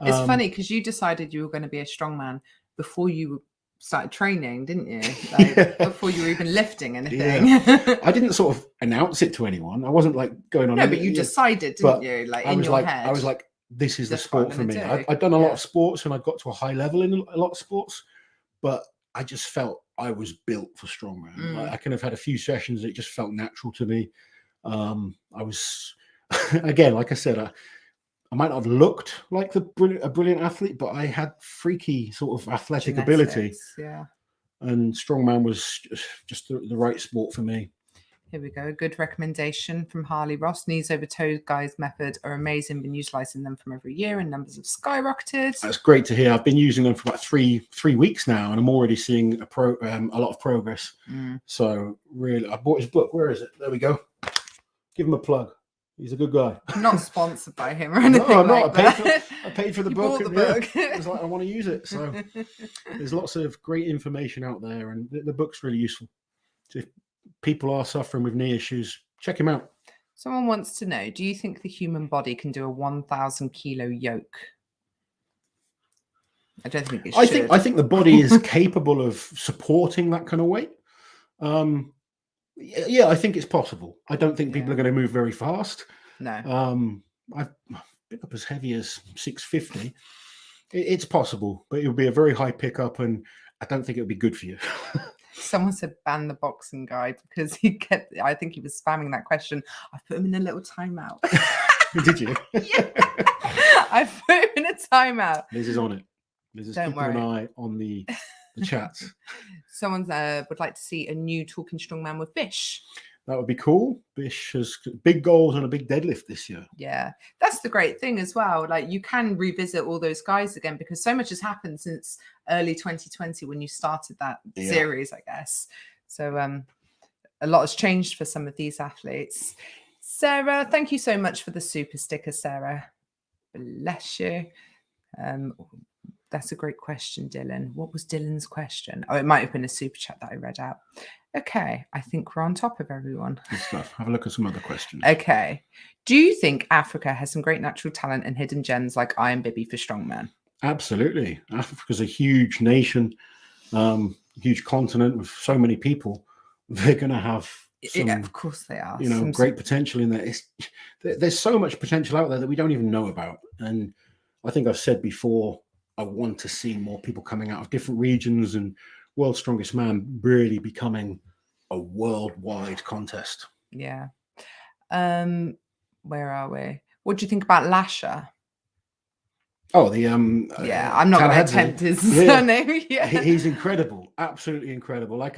It's funny because you decided you were going to be a strongman before you started training, didn't you? Like, before you were even lifting anything. Yeah. I didn't sort of announce it to anyone. I wasn't like going on. No, but you decided, didn't you? Like in your head. I was like, this is the sport for me. I'd done a lot of sports and I got to a high level in a lot of sports, but I just felt I was built for strongman. Like, I kind of had a few sessions. It just felt natural to me. I was, again, like I said, I might not have looked like a brilliant athlete, but I had freaky sort of athletic ability. Yeah. And strongman was just the right sport for me. Here we go. A good recommendation from Harley Ross. Knees over toes guys method are amazing. Been utilizing them from every year and numbers have skyrocketed. That's great to hear. I've been using them for about three weeks now, and I'm already seeing a lot of progress. So really, I bought his book. Where is it? There we go. Give him a plug. He's a good guy. Not sponsored by him or anything. No, I'm like not. That. I paid for the book. Bought the book. Yeah, it's like I want to use it. So there's lots of great information out there, and the book's really useful. So if people are suffering with knee issues, check him out. Someone wants to know: do you think the human body can do a 1,000 kilo yoke? I don't think it should. I think the body is capable of supporting that kind of weight. Yeah, I think it's possible. I don't think people are going to move very fast. No. I've been up as heavy as 650. It's possible, but it would be a very high pickup, and I don't think it would be good for you. Someone said ban the boxing guy because I think he was spamming that question. I put him in a little timeout. Did you? Yeah. I put him in a timeout. Liz is on it. Liz is keeping an eye on the chats. Someone would like to see a new Talking Strongman with Bish. That would be cool. Bish has big goals and a big deadlift this year. Yeah, that's the great thing as well. Like you can revisit all those guys again because so much has happened since early 2020 when you started that series, I guess. So a lot has changed for some of these athletes. Sarah, thank you so much for the super sticker, Sarah. Bless you. That's a great question, Dylan. What was Dylan's question? Oh, it might have been a super chat that I read out. Okay, I think we're on top of everyone. Good stuff. Have a look at some other questions. Okay. Do you think Africa has some great natural talent and hidden gems like Iron Bibby for strongman? Absolutely. Africa's a huge nation, huge continent with so many people. They're going to have of course they are. Great potential in there. There's so much potential out there that we don't even know about. And I think I've said before, I want to see more people coming out of different regions and World's Strongest Man really becoming a worldwide contest. Yeah. Where are we? What do you think about Lasha? Oh, the I'm not going to attempt his surname. Yeah. He's incredible, absolutely incredible. Like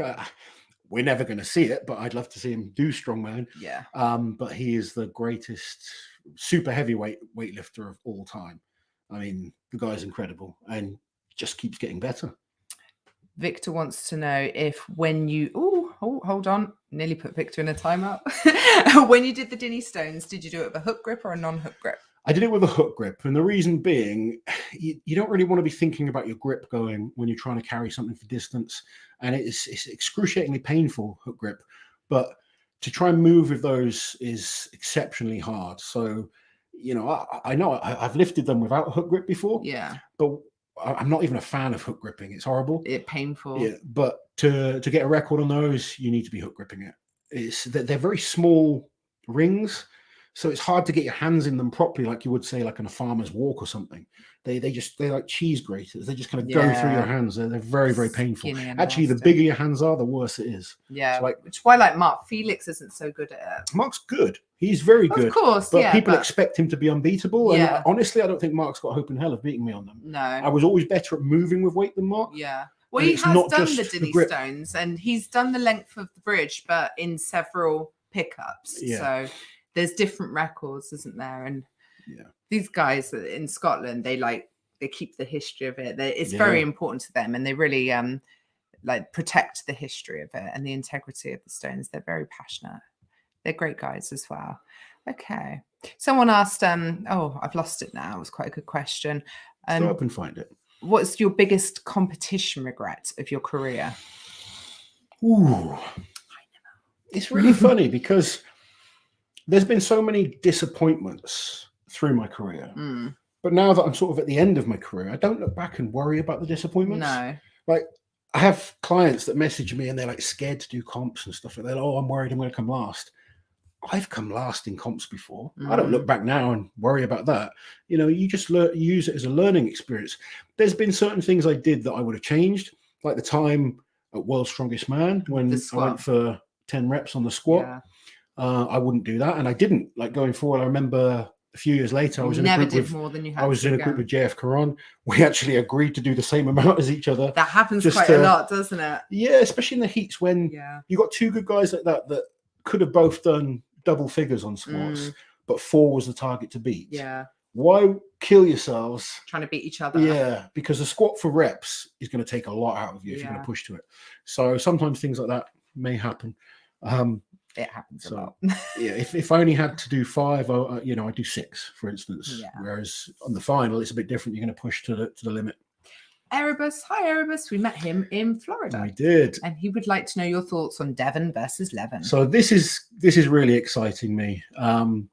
we're never going to see it, but I'd love to see him do strongman. Yeah. But he is the greatest super heavyweight weightlifter of all time. I mean, the guy's incredible and just keeps getting better. Victor wants to know if when you... hold on. Nearly put Victor in a timeout. When you did the Dinny Stones, did you do it with a hook grip or a non-hook grip? I did it with a hook grip. And the reason being, you don't really want to be thinking about your grip going when you're trying to carry something for distance. And it's excruciatingly painful, hook grip. But to try and move with those is exceptionally hard. So... I know I've lifted them without a hook grip before. Yeah. But I'm not even a fan of hook gripping. It's horrible. It's painful. Yeah. But to get a record on those, you need to be hook gripping it. They're very small rings. So it's hard to get your hands in them properly, like you would say, like in a farmer's walk or something. They're like cheese graters. They just kind of go through your hands. They're very, very painful. Actually, the bigger your hands are, the worse it is. Yeah, so which is why like Mark Felix isn't so good at it. Mark's good. He's very good. Of course, but people expect him to be unbeatable. Yeah. And honestly, I don't think Mark's got hope in hell of beating me on them. No. I was always better at moving with weight than Mark. Yeah. Well, And he it's has not done just the the Dinny grip. Stones, and he's done the length of the bridge, but in several pickups. Yeah. So there's different records, isn't there? And Yeah. these guys in Scotland, they keep the history of it. It's very important to them, and they really like protect the history of it and the integrity of the stones. They're very passionate. They're great guys as well. Okay. Someone asked, I've lost it now. It was quite a good question. Stop up and find it. What's your biggest competition regret of your career? Ooh. It's really funny because there's been so many disappointments through my career. But now that I'm sort of at the end of my career, I don't look back and worry about the disappointments. No. Like, I have clients that message me and they're like scared to do comps and stuff like that. Oh, I'm worried I'm going to come last. I've come last in comps before. I don't look back now and worry about that. You know, you just use it as a learning experience. There's been certain things I did that I would have changed, like the time at World's Strongest Man when I went for 10 reps on the squat. Yeah. I wouldn't do that, and I didn't. Like going forward, I remember a few years later, I was in a group with more than you had. I was in a group with JF Caron. We actually agreed to do the same amount as each other. That happens quite a lot, doesn't it? Yeah, especially in the heats when you got two good guys like that that could have both done double figures on squats, but 4 was the target to beat. Yeah. Why kill yourselves trying to beat each other? Yeah, because the squat for reps is going to take a lot out of you if you're going to push to it. So sometimes things like that may happen. It happens a lot. Yeah, if I only had to do 5, I do 6, for instance. Yeah. Whereas on the final, it's a bit different. You're going to push to the limit. Erebus, hi Erebus. We met him in Florida. We did, and he would like to know your thoughts on Devon versus Levin. So this is really exciting me. Arm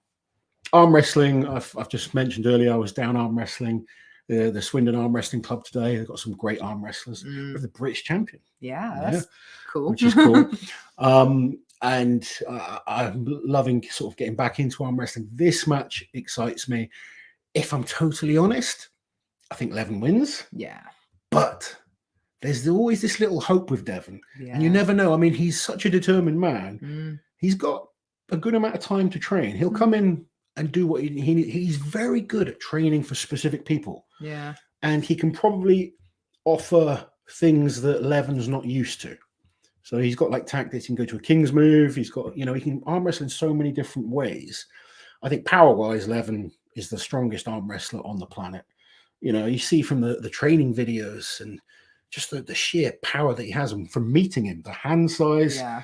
wrestling. I've just mentioned earlier. I was down arm wrestling. The Swindon Arm Wrestling Club today. They've got some great arm wrestlers. We have the British champion. Yeah, that's cool. Which is cool. And I'm loving sort of getting back into arm wrestling. This match excites me. If I'm totally honest, I think Levin wins. Yeah. But there's always this little hope with Devon. Yeah. And you never know. I mean, he's such a determined man. He's got a good amount of time to train. He'll come in and do what he's very good at training for specific people. Yeah. And he can probably offer things that Levin's not used to. So he's got like tactics. He can go to a king's move. He's got, he can arm wrestle in so many different ways. I think power-wise, Levin is the strongest arm wrestler on the planet. You see from the training videos and just the sheer power that he has from meeting him, the hand size. Yeah.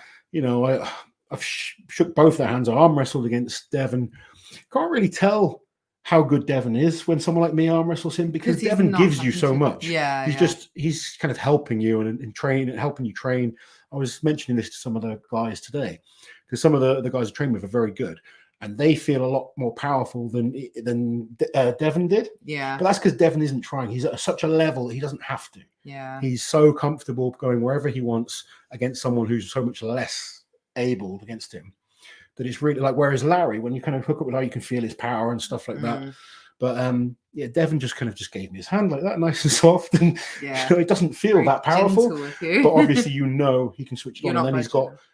I've shook both their hands. I arm wrestled against Devon. Can't really tell how good Devon is when someone like me arm wrestles him because Devon gives you so much. Yeah. He's kind of helping you and helping you train. I was mentioning this to some of the guys today because some of the guys I train with are very good. And they feel a lot more powerful than Devon did. Yeah. But that's because Devon isn't trying. He's at such a level that he doesn't have to. Yeah. He's so comfortable going wherever he wants against someone who's so much less able against him that it's really like, whereas Larry, when you kind of hook up with Larry, you can feel his power and stuff like that. But Devon just gave me his hand like that, nice and soft. And it doesn't feel that powerful. But obviously, he can switch it on. And then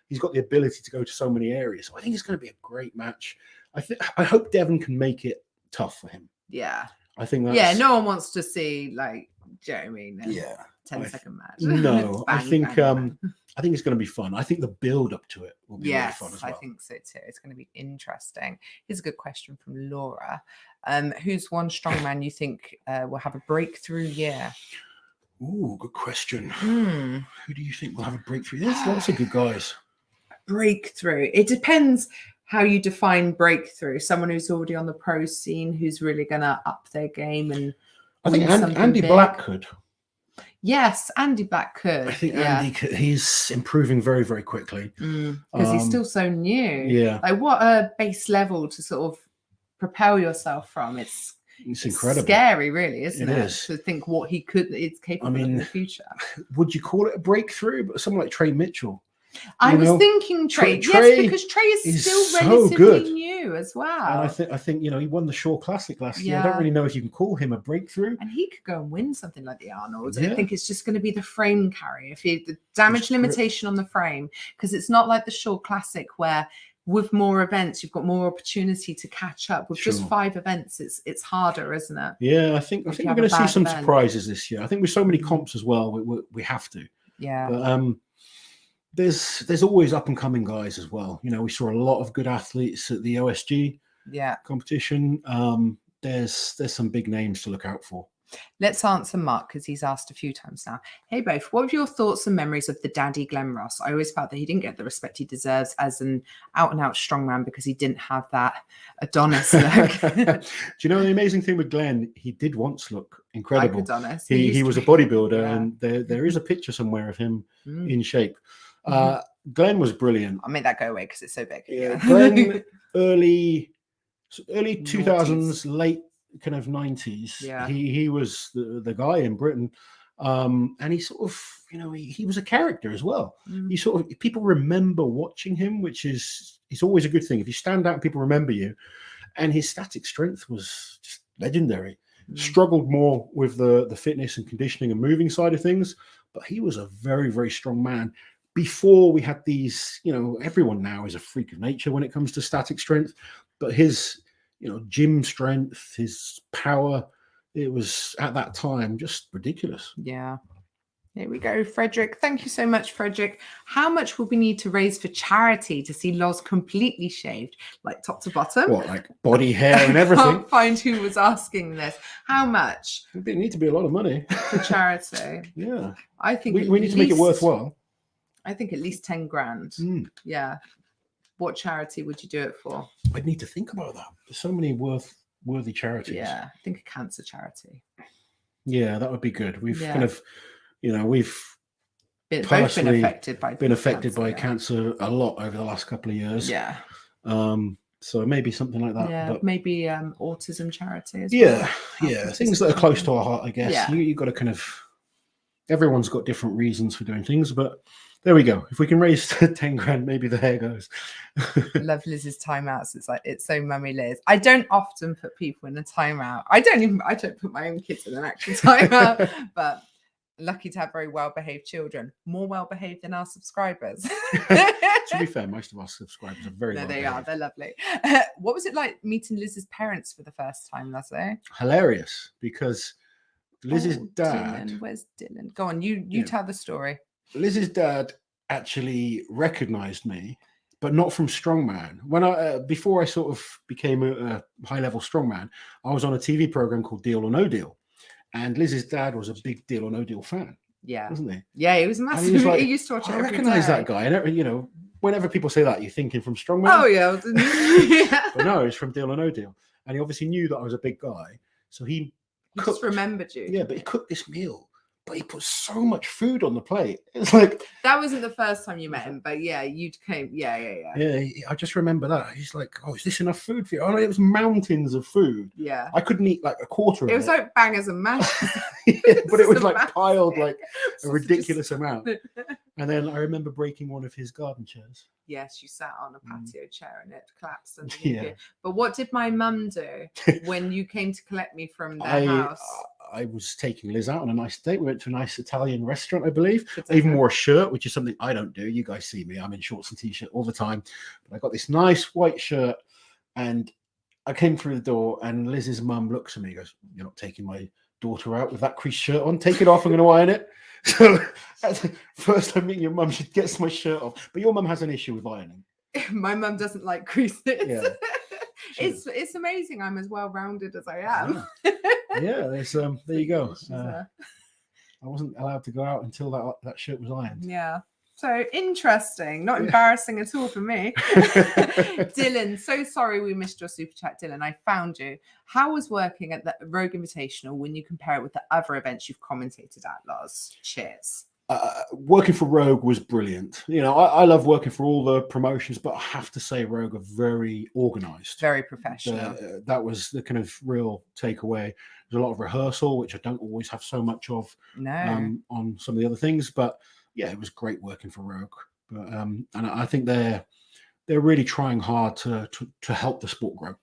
he's got the ability to go to so many areas. So I think it's going to be a great match. I hope Devon can make it tough for him. Yeah. I think that's... no one wants to see, like, do you know what I mean? 10-second match. No, bang, I think bang. I think it's going to be fun. I think the build up to it will be really fun as well. I think so too. It's going to be interesting. Here's a good question from Laura. Who's one strongman you think will have a breakthrough year? Ooh, good question. Who do you think will have a breakthrough? There's lots of good guys. Breakthrough. It depends how you define breakthrough. Someone who's already on the pro scene, who's really going to up their game and I think Andy Black could. Yes, Andy Black could. I think Andy could. He's improving very, very quickly. Because he's still so new. Yeah. Like what a base level to sort of propel yourself from. It's incredible. Scary, really, isn't it? It is. To think what it's capable of in the future. Would you call it a breakthrough? But someone like Trey Mitchell, I was thinking Trey. Yes, because Trey is still relatively good. New as well. And I think he won the Shaw Classic last year. I don't really know if you can call him a breakthrough. And he could go and win something like the Arnold. I think it's just going to be the frame carry. If the damage limitation on the frame, because it's not like the Shaw Classic where with more events you've got more opportunity to catch up. With just 5 events, it's harder, isn't it? Yeah, I think we're going to see some surprises this year. I think with so many comps as well, we have to. Yeah. But there's always up and coming guys as well. We saw a lot of good athletes at the OSG competition. There's some big names to look out for. Let's answer Mark, because he's asked a few times now. Hey both, what were your thoughts and memories of the daddy Glenn Ross? I always felt that he didn't get the respect he deserves as an out and out strongman because he didn't have that Adonis look. Do you know the amazing thing with Glenn? He did once look incredible. Like Adonis. He was a bodybuilder, and there is a picture somewhere of him in shape. Glenn was brilliant. I'll make that go away because it's so big. Yeah, Glenn, early 2000s, late kind of 90s. Yeah, he was the guy in Britain, and he sort of he was a character as well. He sort of, people remember watching him, which is always a good thing. If you stand out, people remember you. And his static strength was just legendary. Struggled more with the fitness and conditioning and moving side of things, but he was a very, very strong man. Before we had these, everyone now is a freak of nature when it comes to static strength, but his gym strength, his power, it was at that time just ridiculous. Yeah. Here we go, Frederick. Thank you so much, Frederick. How much will we need to raise for charity to see Loz completely shaved, like top to bottom? What, like body hair and everything? I can't find who was asking this. How much? It need to be a lot of money. For charity. Yeah. I think we need to make it worthwhile. I think at least 10 grand. Yeah. What charity would you do it for? I'd need to think about that. There's so many worthy charities. Yeah, I think a cancer charity. Yeah, that would be good. We've kind of, we've been affected by cancer a lot over the last couple of years. Yeah. So maybe something like that. Yeah, but maybe autism charity as well. Yeah, things that are close to our heart, I guess. Yeah. You've got to kind of, everyone's got different reasons for doing things, but there we go. If we can raise 10 grand, maybe the hair goes. Love Liz's timeouts. It's so mummy Liz. I don't often put people in a timeout. I don't put my own kids in an actual timeout, but lucky to have very well-behaved children. More well-behaved than our subscribers. To be fair, most of our subscribers are very well-behaved. They are. They're lovely. What was it like meeting Liz's parents for the first time, Leslie? Hilarious, because Liz's dad... Dylan. Where's Dylan? Go on, you tell the story. Liz's dad actually recognized me, but not from strongman. When before I sort of became a high-level strongman, I was on a TV program called Deal or No Deal, and Liz's dad was a big Deal or No Deal fan. Yeah, wasn't he? Yeah, he was massive. He used to watch it. I recognize that guy, and whenever people say that, you're thinking from strongman. Oh yeah, but no, it's from Deal or No Deal, and he obviously knew that I was a big guy, so he just remembered you. Yeah, but he cooked this meal. But he put so much food on the plate. It's like, that wasn't the fird time you met him, but yeah, you came. Yeah. Yeah, I just remember that. He's like, "Oh, is this enough food for you?" Oh, it was mountains of food. Yeah, I couldn't eat like a quarter of it. It was like bangers and mash. But it was like piled like a ridiculous amount. And then I remember breaking one of his garden chairs. Yes, you sat on a patio chair and it collapsed. But what did my mum do when you came to collect me from their house? I was taking Liz out on a nice date. We went to a nice Italian restaurant, I believe. I even wore a shirt, which is something I don't do. You guys see me. I'm in shorts and t-shirt all the time. But I got this nice white shirt, and I came through the door, and Liz's mum looks at me and goes, "You're not taking my daughter out with that creased shirt on. Take it off. I'm going to iron it." So that's the first time meeting your mum, she gets my shirt off. But your mum has an issue with ironing. My mum doesn't like creases. Yeah. It's amazing I'm as well-rounded as I am. Yeah, there's there you go. I wasn't allowed to go out until that shirt was ironed. Yeah. So interesting, not embarrassing at all for me. Dylan, so sorry we missed your super chat, Dylan. I found you. How was working at the Rogue Invitational when you compare it with the other events you've commentated at, Loz? Cheers. Working for Rogue was brilliant. I love working for all the promotions, but I have to say Rogue are very organized. Very professional. That was the kind of real takeaway. There's a lot of rehearsal, which I don't always have so much of on some of the other things. But yeah, it was great working for Rogue. But and I think they're really trying hard to help the sport grow.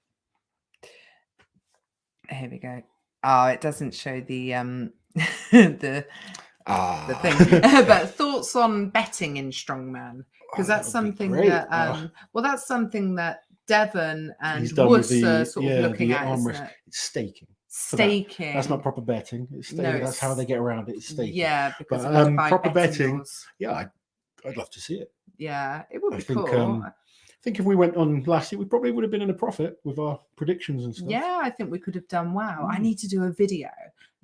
Here we go. Oh, it doesn't show the the thing. But thoughts on betting in strongman, because that's something that well, that's something that Devon and Worcester sort of looking at, isn't it? It's staking. Staking. That's not proper betting. It's staking. No, that's how they get around it. It's staking. Yeah, because proper betting. Yeah, I'd love to see it. Yeah, it would be cool. I think if we went on last year, we probably would have been in a profit with our predictions and stuff. Yeah, I think we could have done well. I need to do a video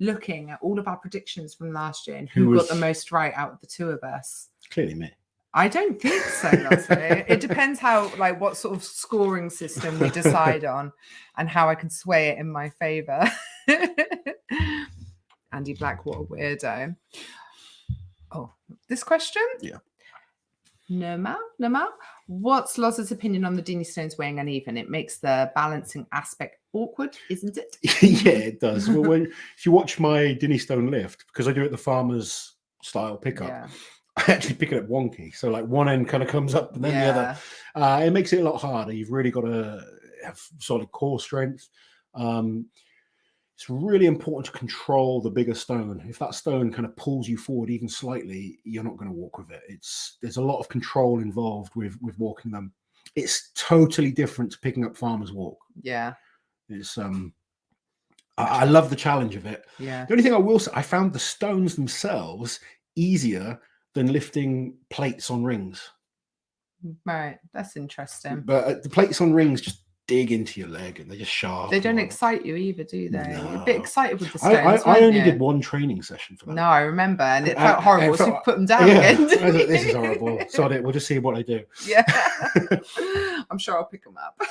looking at all of our predictions from last year and who got the most right out of the two of us. Clearly me. I don't think so, Leslie. It depends what sort of scoring system we decide on and how I can sway it in my favor. Andy Black, what a weirdo. Oh, this question? Yeah. No mal. What's Loz's opinion on the Dinny Stones weighing uneven? It makes the balancing aspect awkward, isn't it? Yeah, it does. Well, if you watch my Dinny Stone lift, because I do it the farmer's style pickup, I actually pick it up wonky. So like one end kind of comes up and then the other. It makes it a lot harder. You've really got to have solid core strength. It's really important to control the bigger stone. If that stone kind of pulls you forward even slightly, you're not going to walk with it. There's a lot of control involved with walking them. It's totally different to picking up farmer's walk. Yeah. It's I love the challenge of it. Yeah. The only thing I will say, I found the stones themselves easier than lifting plates on rings. Right. That's interesting. But the plates on rings just dig into your leg and they're just sharp. They don't excite you either, do they? No. You're a bit excited with the stones. I only did one training session for that. No, I remember, and it felt horrible. So you put them down again. I was like, this is horrible. Sod it. We'll just see what I do. Yeah. I'm sure I'll pick them up.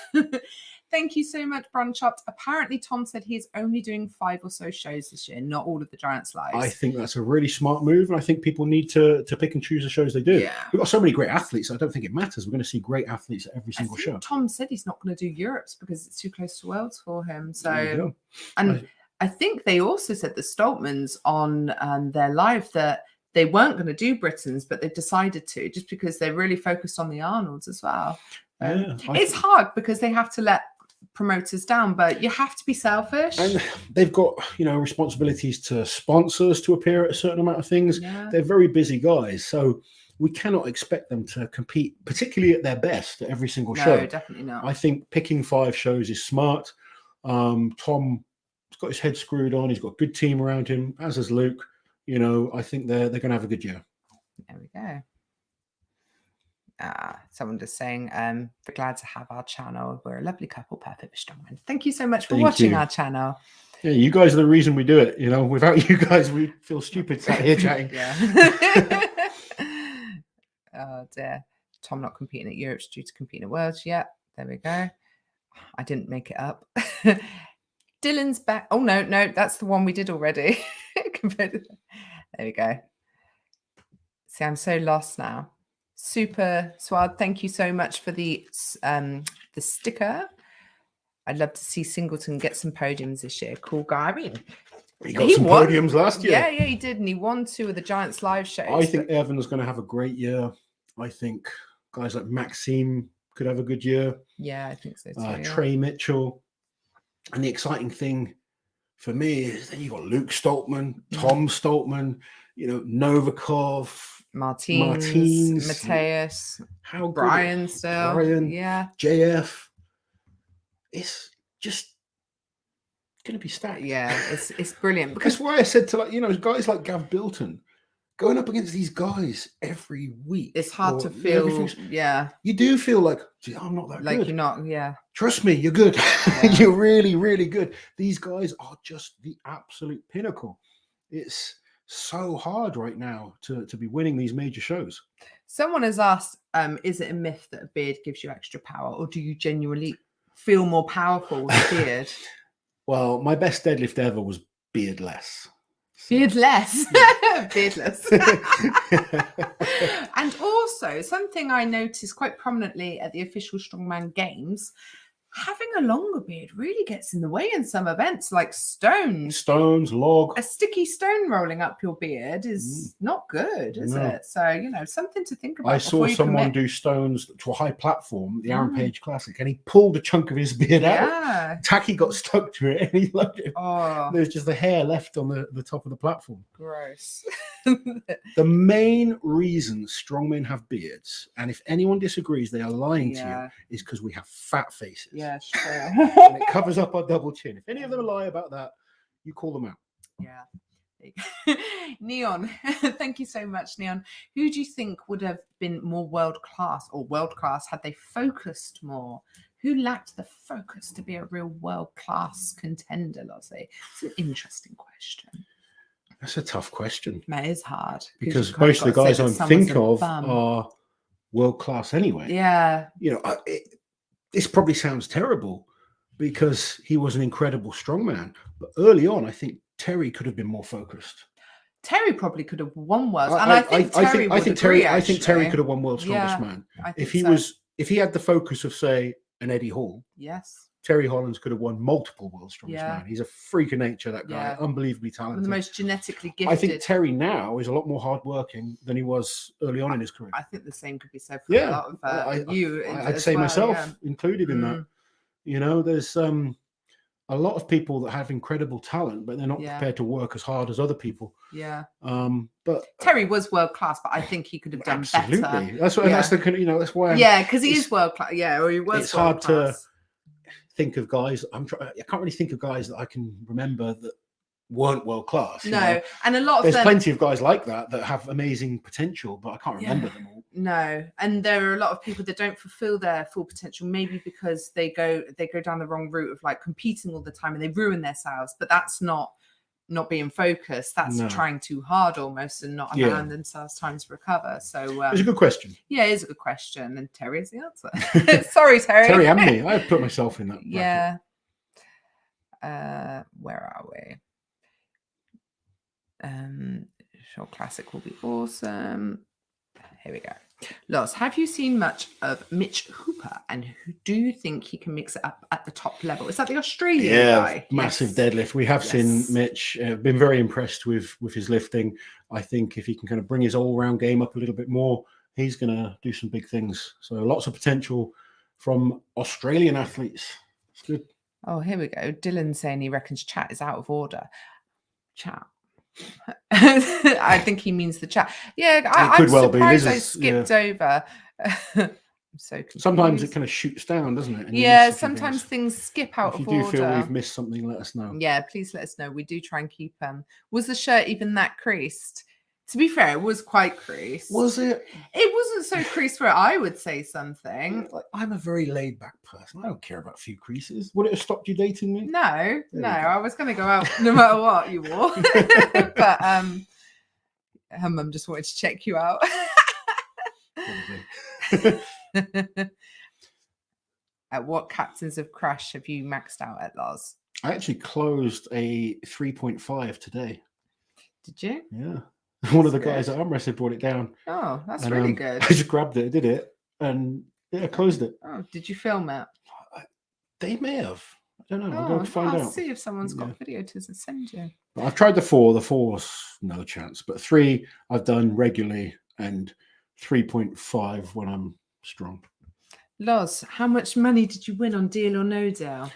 Thank you so much, Brunchot. Apparently, Tom said he's only doing 5 or so shows this year, not all of the Giants lives. I think that's a really smart move, and I think people need to pick and choose the shows they do. Yeah. We've got so many great athletes. I don't think it matters. We're going to see great athletes at every single show. Tom said he's not going to do Europe's because it's too close to Worlds for him. So, and I think they also said the Stoltmans on their live that they weren't going to do Britain's, but they decided to just because they're really focused on the Arnolds as well. It's hard because they have to let promoters down, but you have to be selfish, and they've got responsibilities to sponsors to appear at a certain amount of things. They're very busy guys, so we cannot expect them to compete particularly at their best at every single show. No, definitely not. I think picking 5 shows is smart. Tom's got his head screwed on. He's got a good team around him, as has Luke. I think they're going to have a good year. There we go. Someone just saying, we're glad to have our channel. We're a lovely couple, perfect for strongman. Thank you so much for watching our channel. Yeah, you guys are the reason we do it. Without you guys, we feel stupid sat here chatting. Yeah. Oh dear. Tom not competing at Europe's due to competing at Worlds. Yeah, there we go. I didn't make it up. Dylan's back. Oh no, that's the one we did already. There we go. See, I'm so lost now. Super Swad, thank you so much for the sticker. I'd love to see Singleton get some podiums this year. Cool guy. I mean, he got some podiums last year. Yeah, he did, and he won 2 of the Giants live shows. I think Evan's going to have a great year. I think guys like Maxime could have a good year. Yeah, I think so too. Trey Mitchell, and the exciting thing for me is then you got Luke Stoltman, Tom Stoltman, Novikov. Martins, Mateus, how Brian still, JF. It's just going to be stacked. Yeah, it's brilliant. That's why I said to guys like Gav Bilton going up against these guys every week. It's hard to feel. Yeah, you do feel like, gee, I'm not that good. Like you're not. Yeah, trust me, you're good. Yeah. You're really, really good. These guys are just the absolute pinnacle. It's so hard right now to be winning these major shows. Someone has asked, is it a myth that a beard gives you extra power, or do you genuinely feel more powerful with a beard? Well, my best deadlift ever was beardless. Beardless. Beardless. And also something I noticed quite prominently at the official Strongman Games, having a longer beard really gets in the way in some events, like stones. Stones, log. A sticky stone rolling up your beard is not good, is No. it? So, something to think about. I saw someone do stones to a high platform, the Aaron Page Classic, and he pulled a chunk of his beard out. Tacky got stuck to it, and he loved it. Oh, there's just the hair left on the top of the platform. Gross. The main reason strongmen have beards, and if anyone disagrees, they are lying to you, is because we have fat faces. Yeah, sure. And it covers up our double chin. If any of them lie about that, you call them out. Yeah. Neon, thank you so much, Neon. Who do you think would have been more world class had they focused more? Who lacked the focus to be a real world class contender, Lozzie? It's an interesting question. That's a tough question. That is hard. Because most of the guys I think of are world class anyway. Yeah. This probably sounds terrible because he was an incredible strongman. But early on, I think Terry could have been more focused. Terry probably could have won world. I think Terry could have won world's strongest man. If he had the focus of, say, an Eddie Hall. Yes. Terry Hollands could have won multiple world's strongest man. He's a freak of nature, that guy. Unbelievably talented. One of the most genetically gifted. I think Terry now is a lot more hardworking than he was early on in his career. I think the same could be said for a lot of you. I'd say myself included in that. There's a lot of people that have incredible talent, but they're not prepared to work as hard as other people. Yeah. But Terry was world class, but I think he could have done better. That's what. That's the. That's why. Because he is world class. Yeah, or he was. It's hard to think of guys. I can't really think of guys that I can remember that weren't world class. No, and a lot of there's plenty of guys like that have amazing potential, but I can't remember them all. No, and there are a lot of people that don't fulfill their full potential, maybe because they go down the wrong route of like competing all the time and they ruin themselves. But that's not being focused. That's trying too hard almost and not allowing themselves time to recover. So it's a good question. Yeah, it is a good question, and Terry is the answer. Sorry, Terry. Terry and me. I put myself in that. Yeah. Where are we? Show Classic will be awesome. Here we go. Loz, have you seen much of Mitch Hooper, and do you think he can mix it up at the top level? Is that the Australian guy? Massive deadlift. We have seen Mitch. Been very impressed with his lifting. I think if he can kind of bring his all-round game up a little bit more, he's going to do some big things. So lots of potential from Australian athletes. It's good. Oh, here we go. Dylan saying he reckons chat is out of order. Chat. I think he means the chat. Yeah, I'm surprised I skipped over. I'm so confused. Sometimes it kind of shoots down, doesn't it? And sometimes things skip out of order. If you do feel we've missed something, let us know. Yeah, please let us know. We do try and keep was the shirt even that creased? To be fair, it was quite creased. Was it? It wasn't so creased where I would say something. I'm a very laid back person. I don't care about a few creases. Would it have stopped you dating me? No. I was going to go out no matter what you wore. But her mum just wanted to check you out. At what captains of Crash have you maxed out at, Loz? I actually closed a 3.5 today. Did you? Yeah. One of the guys at Armwrestling brought it down. Oh, that's really good. I just grabbed it, did it, and closed it. Oh, did you film it? They may have. I don't know. I'll go find out. I'll see if someone's got video to send you. I've tried the 4. The 4's no chance, but 3 I've done regularly, and 3.5 when I'm strong. Loz, how much money did you win on Deal or No Deal?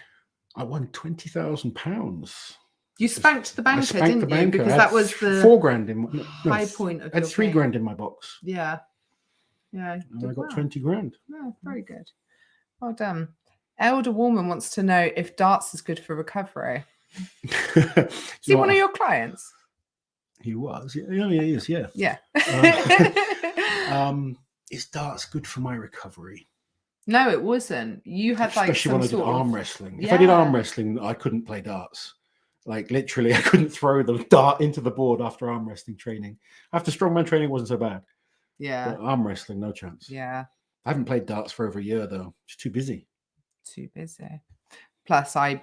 I won £20,000. You spanked the banker, didn't you? Because that was the $4,000 in high point of I had $3,000 in my box. Yeah. And I got $20,000. Oh, very good. Well done. Elder Woman wants to know if darts is good for recovery. Is he one of your clients? He was. Yeah, he is. Yeah. Yeah. Is darts good for my recovery? No, it wasn't. You had especially when I did arm wrestling. If I did arm wrestling, I couldn't play darts. Like literally, I couldn't throw the dart into the board after arm wrestling training. After strongman training wasn't so bad. Yeah. But arm wrestling, no chance. Yeah. I haven't played darts for over a year though. Just too busy. Plus, I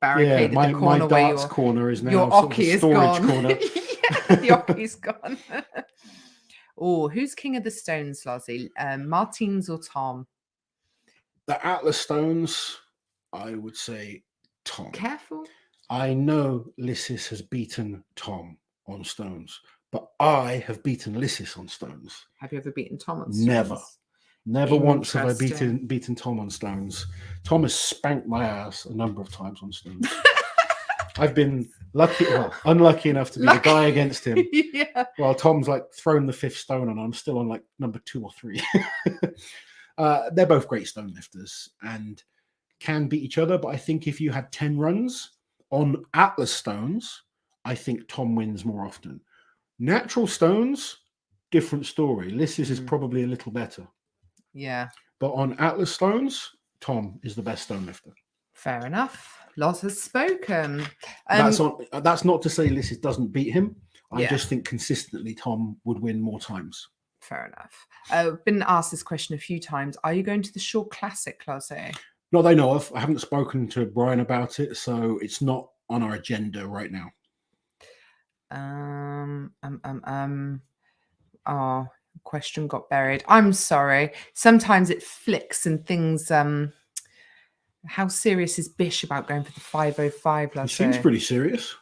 barricaded the corner my where darts corner is now your sort of ocky is storage gone. corner. The ocky's gone. Oh, who's king of the stones, Lozzie? Martins or Tom? The Atlas stones I would say Tom. Careful. I know Lysis has beaten Tom on stones, but I have beaten Lysis on stones. Have you ever beaten Tom on Never once have I Interesting. beaten Tom on stones. Tom has spanked my ass a number of times on stones. I've been unlucky enough to be the guy against him. Yeah. While Tom's like thrown the 5th stone and I'm still on like number 2 or 3. They're both great stone lifters and can beat each other. But I think if you had 10 runs on Atlas stones, I think Tom wins more often. Natural stones, different story. Lysis is probably a little better. Yeah. But on Atlas stones, Tom is the best stone lifter. Fair enough. Loz has spoken. That's not to say Lysis doesn't beat him. I Yeah. just think consistently Tom would win more times. Fair enough. I've been asked this question a few times. Are you going to the Shaw Classic, Loz? Not that I know of. I haven't spoken to Brian about it, so it's not on our agenda right now. Oh, question got buried. I'm sorry. Sometimes it flicks and things. How serious is Bish about going for the 505? He seems pretty serious.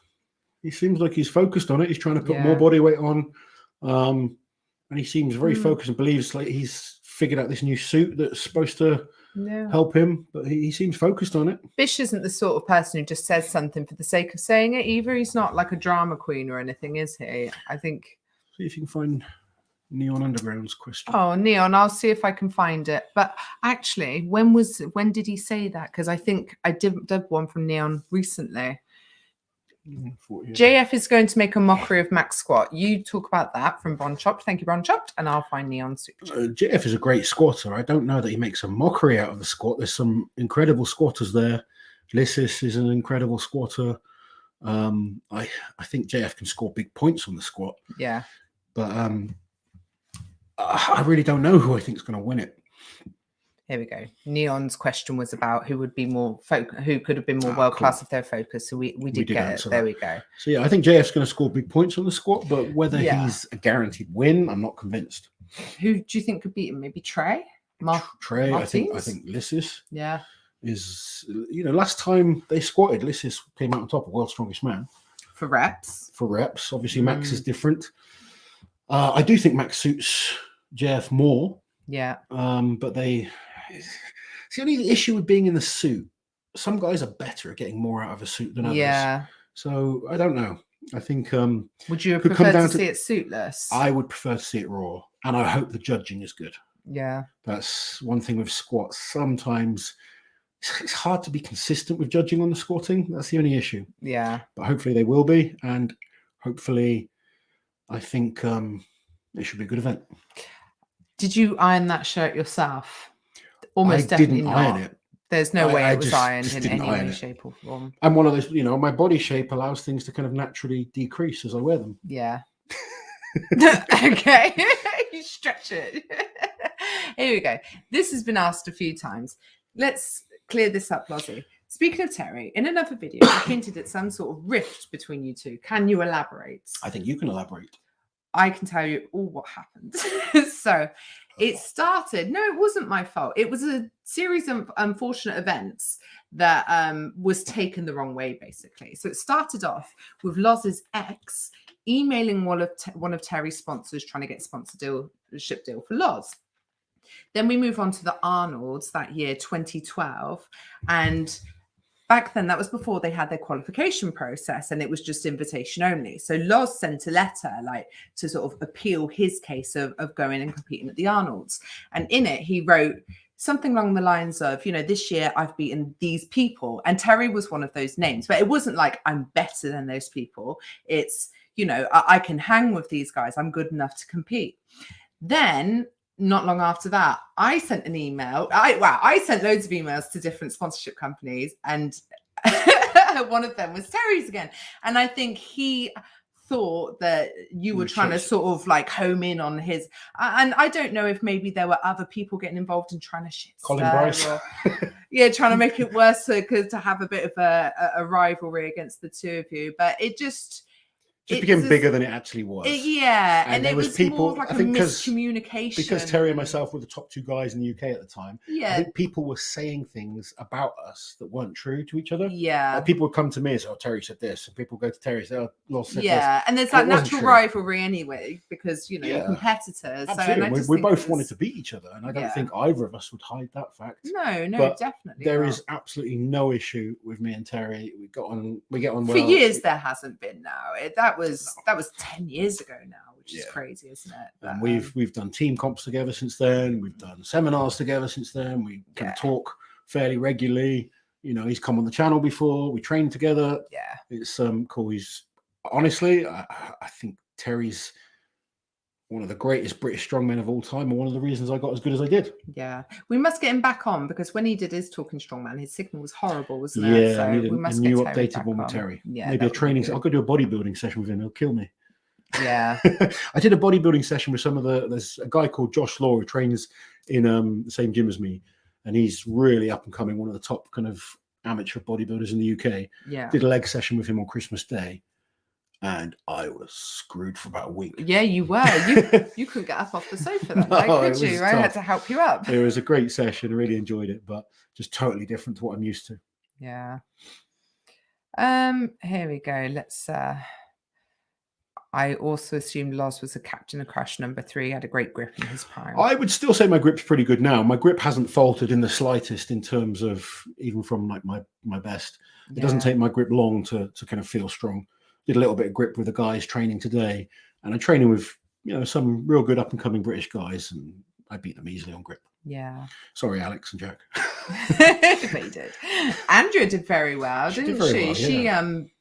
He seems like he's focused on it. He's trying to put more body weight on. And he seems very focused and believes like he's figured out this new suit that's supposed to help him. But he seems focused on it. Bish isn't the sort of person who just says something for the sake of saying it either. He's not like a drama queen or anything, is he? I think. See if you can find Neon Underground's question. Oh, Neon, I'll see if I can find it. But actually, when did he say that? Because I think I did one from Neon recently. JF is going to make a mockery of Max Squat. You talk about that from Bron Chopped. Thank you, Bron Chopped. And I'll find Neon Super. JF is a great squatter. I don't know that he makes a mockery out of the squat. There's some incredible squatters there. Lysis is an incredible squatter. I think JF can score big points on the squat. Yeah. But I really don't know who I think is going to win it. Here we go. Neon's question was about who would be more who could have been more world class if they're focused. So we did get it. There we go. So yeah, I think JF's going to score big points on the squat, but whether he's a guaranteed win, I'm not convinced. Who do you think could beat him? Maybe Trey? Trey, I think Lysis. Yeah. Is last time they squatted, Lysis came out on top of World's Strongest Man. For reps. Obviously Max is different. I do think Max suits JF more. Yeah. But it's only the issue with being in the suit. Some guys are better at getting more out of a suit than others. Yeah. So I don't know. I think would you prefer to see it suitless? I would prefer to see it raw. And I hope the judging is good. Yeah. That's one thing with squats. Sometimes it's hard to be consistent with judging on the squatting. That's the only issue. Yeah. But hopefully they will be. And hopefully I think it should be a good event. Did you iron that shirt yourself? Almost definitely didn't not. iron it. There's no way it was ironed in any way, shape, or form. I'm one of those, my body shape allows things to kind of naturally decrease as I wear them. Yeah. Okay. You stretch it. Here we go. This has been asked a few times. Let's clear this up, Lozzie. Speaking of Terry, in another video, you hinted at some sort of rift between you two. Can you elaborate? I think you can elaborate. I can tell you all what happened. So it started. No, it wasn't my fault. It was a series of unfortunate events that was taken the wrong way, basically. So it started off with Loz's ex emailing one of Terry's sponsors trying to get a sponsorship deal for Loz. Then we move on to the Arnolds that year, 2012. And back then, that was before they had their qualification process and it was just invitation only. So Loz sent a letter to sort of appeal his case of going and competing at the Arnolds. And in it, he wrote something along the lines of, this year I've beaten these people. And Terry was one of those names, but it wasn't like I'm better than those people. It's, I can hang with these guys. I'm good enough to compete. Then not long after that, I sent an email. I sent loads of emails to different sponsorship companies, and one of them was Terry's again. And I think he thought that you were trying to sort of home in on his. And I don't know if maybe there were other people getting involved in trying to shit. Colin Bryce. Trying to make it worse to have a bit of a rivalry against the two of you. But it just. just became bigger than it actually was. And it there was people, more like I a think miscommunication. Because Terry and myself were the top 2 guys in the UK at the time. Yeah. I think people were saying things about us that weren't true to each other. Yeah. Like people would come to me and say, "Oh, Terry said this," and people go to Terry and say, "Oh, Loz said this." And there's that natural rivalry anyway, because you're competitors. Absolutely. So, we both wanted to beat each other, and I don't think either of us would hide that fact. No, but definitely. There is absolutely no issue with me and Terry. We get on well. For years there hasn't been. Now that was 10 years ago now, which is crazy, isn't it? But, and we've done team comps together since then. We've done seminars together since then. We can talk fairly regularly. He's come on the channel before. We trained together. Yeah, it's cool. He's honestly, I think Terry's one of the greatest British strongmen of all time, and one of the reasons I got as good as I did. Yeah, we must get him back on, because when he did his Talking Strongman, his signal was horrible, wasn't it? So I need we must a new get Terry updated one with Terry. Yeah, maybe a training. I'll go do a bodybuilding session with him. He'll kill me. Yeah. I did a bodybuilding session with there's a guy called Josh Law who trains in the same gym as me, and he's really up and coming, one of the top kind of amateur bodybuilders in the UK. Yeah. Did a leg session with him on Christmas Day, and I was screwed for about a week. Yeah, you were. You couldn't get up off the sofa that night, could you? I had to help you up. It was a great session. I really enjoyed it, but just totally different to what I'm used to. Yeah. Here we go. Let's I also assumed Loz was a captain of Crush number 3. Had a great grip in his prime. I would still say my grip's pretty good now. My grip hasn't faltered in the slightest in terms of even from like my best. It doesn't take my grip long to kind of feel strong. Did a little bit of grip with the guys training today, and I'm training with some real good up and coming British guys, and I beat them easily on grip. Yeah. Sorry, Alex and Jack. But you did. Andrea did very well, didn't she? She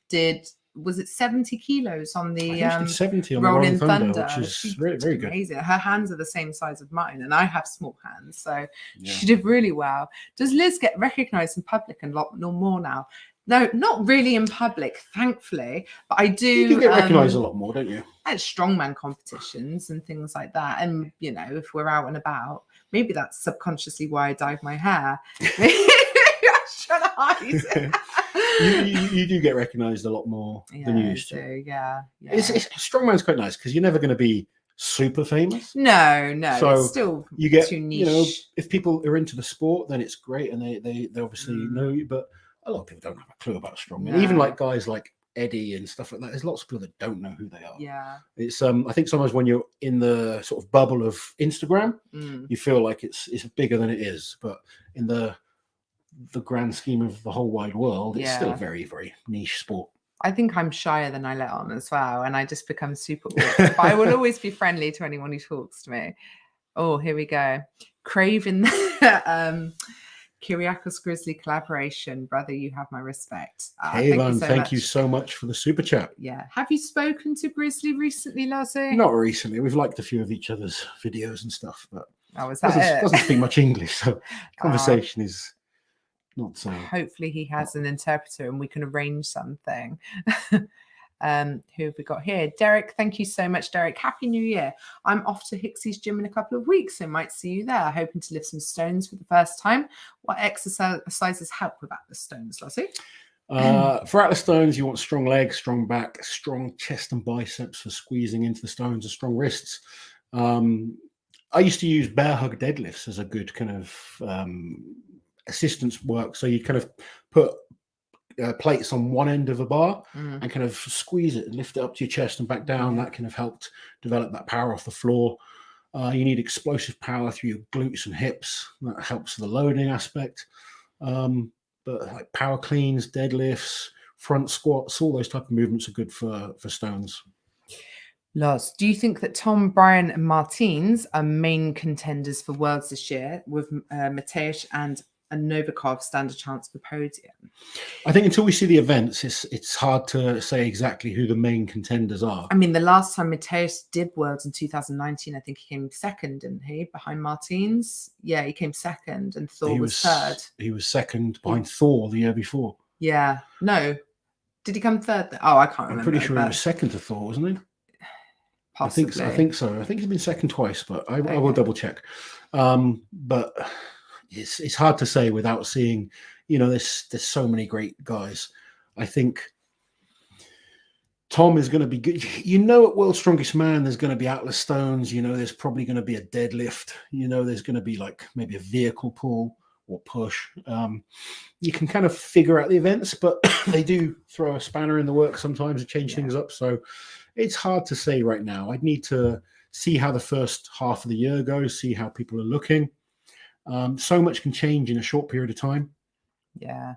did. Was it 70 kilos on the 70 on Rolling the Thunder, which is very, very good. Amazing. Her hands are the same size of mine, and I have small hands, so she did really well. Does Liz get recognised in public and lot more now? No, not really in public, thankfully, but I do. You get recognised a lot more, don't you? At strongman competitions and things like that, and if we're out and about, maybe that's subconsciously why I dyed my hair. I'm trying to hide it. You do get recognised a lot more than you used to. Yeah. Strongman's quite nice because you're never going to be super famous. No. So it's still you get too niche. If people are into the sport, then it's great, and they obviously know you. But a lot of people don't have a clue about strongman. No. Even like guys like Eddie and stuff like that. There's lots of people that don't know who they are. Yeah. It's I think sometimes when you're in the sort of bubble of Instagram, you feel like it's bigger than it is, but in the grand scheme of the whole wide world, it's still a very, very niche sport. I think I'm shyer than I let on as well, and I just become super awkward. But I will always be friendly to anyone who talks to me. Oh, here we go. Craving the Kyriakos Grizzly collaboration. Brother, you have my respect. Devon, thank you so much for the super chat. Yeah. Have you spoken to Grizzly recently, Lozzie? Not recently. We've liked a few of each other's videos and stuff, but doesn't speak much English, so conversation is not so. Hopefully he has an interpreter and we can arrange something. Who have we got here? Derek, thank you so much, Derek. Happy New Year. I'm off to Hicksy's gym in a couple of weeks, so might see you there. Hoping to lift some stones for the first time. What exercises help with Atlas stones, Lozzie? For Atlas stones, you want strong legs, strong back, strong chest and biceps for squeezing into the stones, and strong wrists. I used to use bear hug deadlifts as a good kind of assistance work. So you kind of put plates on one end of a bar and kind of squeeze it and lift it up to your chest and back down. That kind of helped develop that power off the floor. You need explosive power through your glutes and hips. That helps the loading aspect. But like power cleans, deadlifts, front squats, all those type of movements are good for stones. Loz, do you think that Tom, Brian and Martins are main contenders for Worlds this year, with Mateusz and Novikov stand a chance for podium? I think until we see the events, it's hard to say exactly who the main contenders are. I mean, the last time Mateusz did Worlds in 2019, I think he came second, didn't he, behind Martins? Yeah, he came second, and Thor was third. He was second behind Thor the year before. Yeah. No. Did he come third? Oh, I can't remember. I'm pretty sure he was second to Thor, wasn't he? Possibly. I think so. I think he's been second twice, but I will double check. But it's hard to say without seeing, there's so many great guys. I think Tom is going to be good. You know, at World's Strongest Man, there's going to be Atlas Stones. You know, there's probably going to be a deadlift. You know, there's going to be like maybe a vehicle pull or push. You can kind of figure out the events, but they do throw a spanner in the works sometimes to change things up. So it's hard to say right now. I'd need to see how the first half of the year goes, see how people are looking. So much can change in a short period of time. Yeah.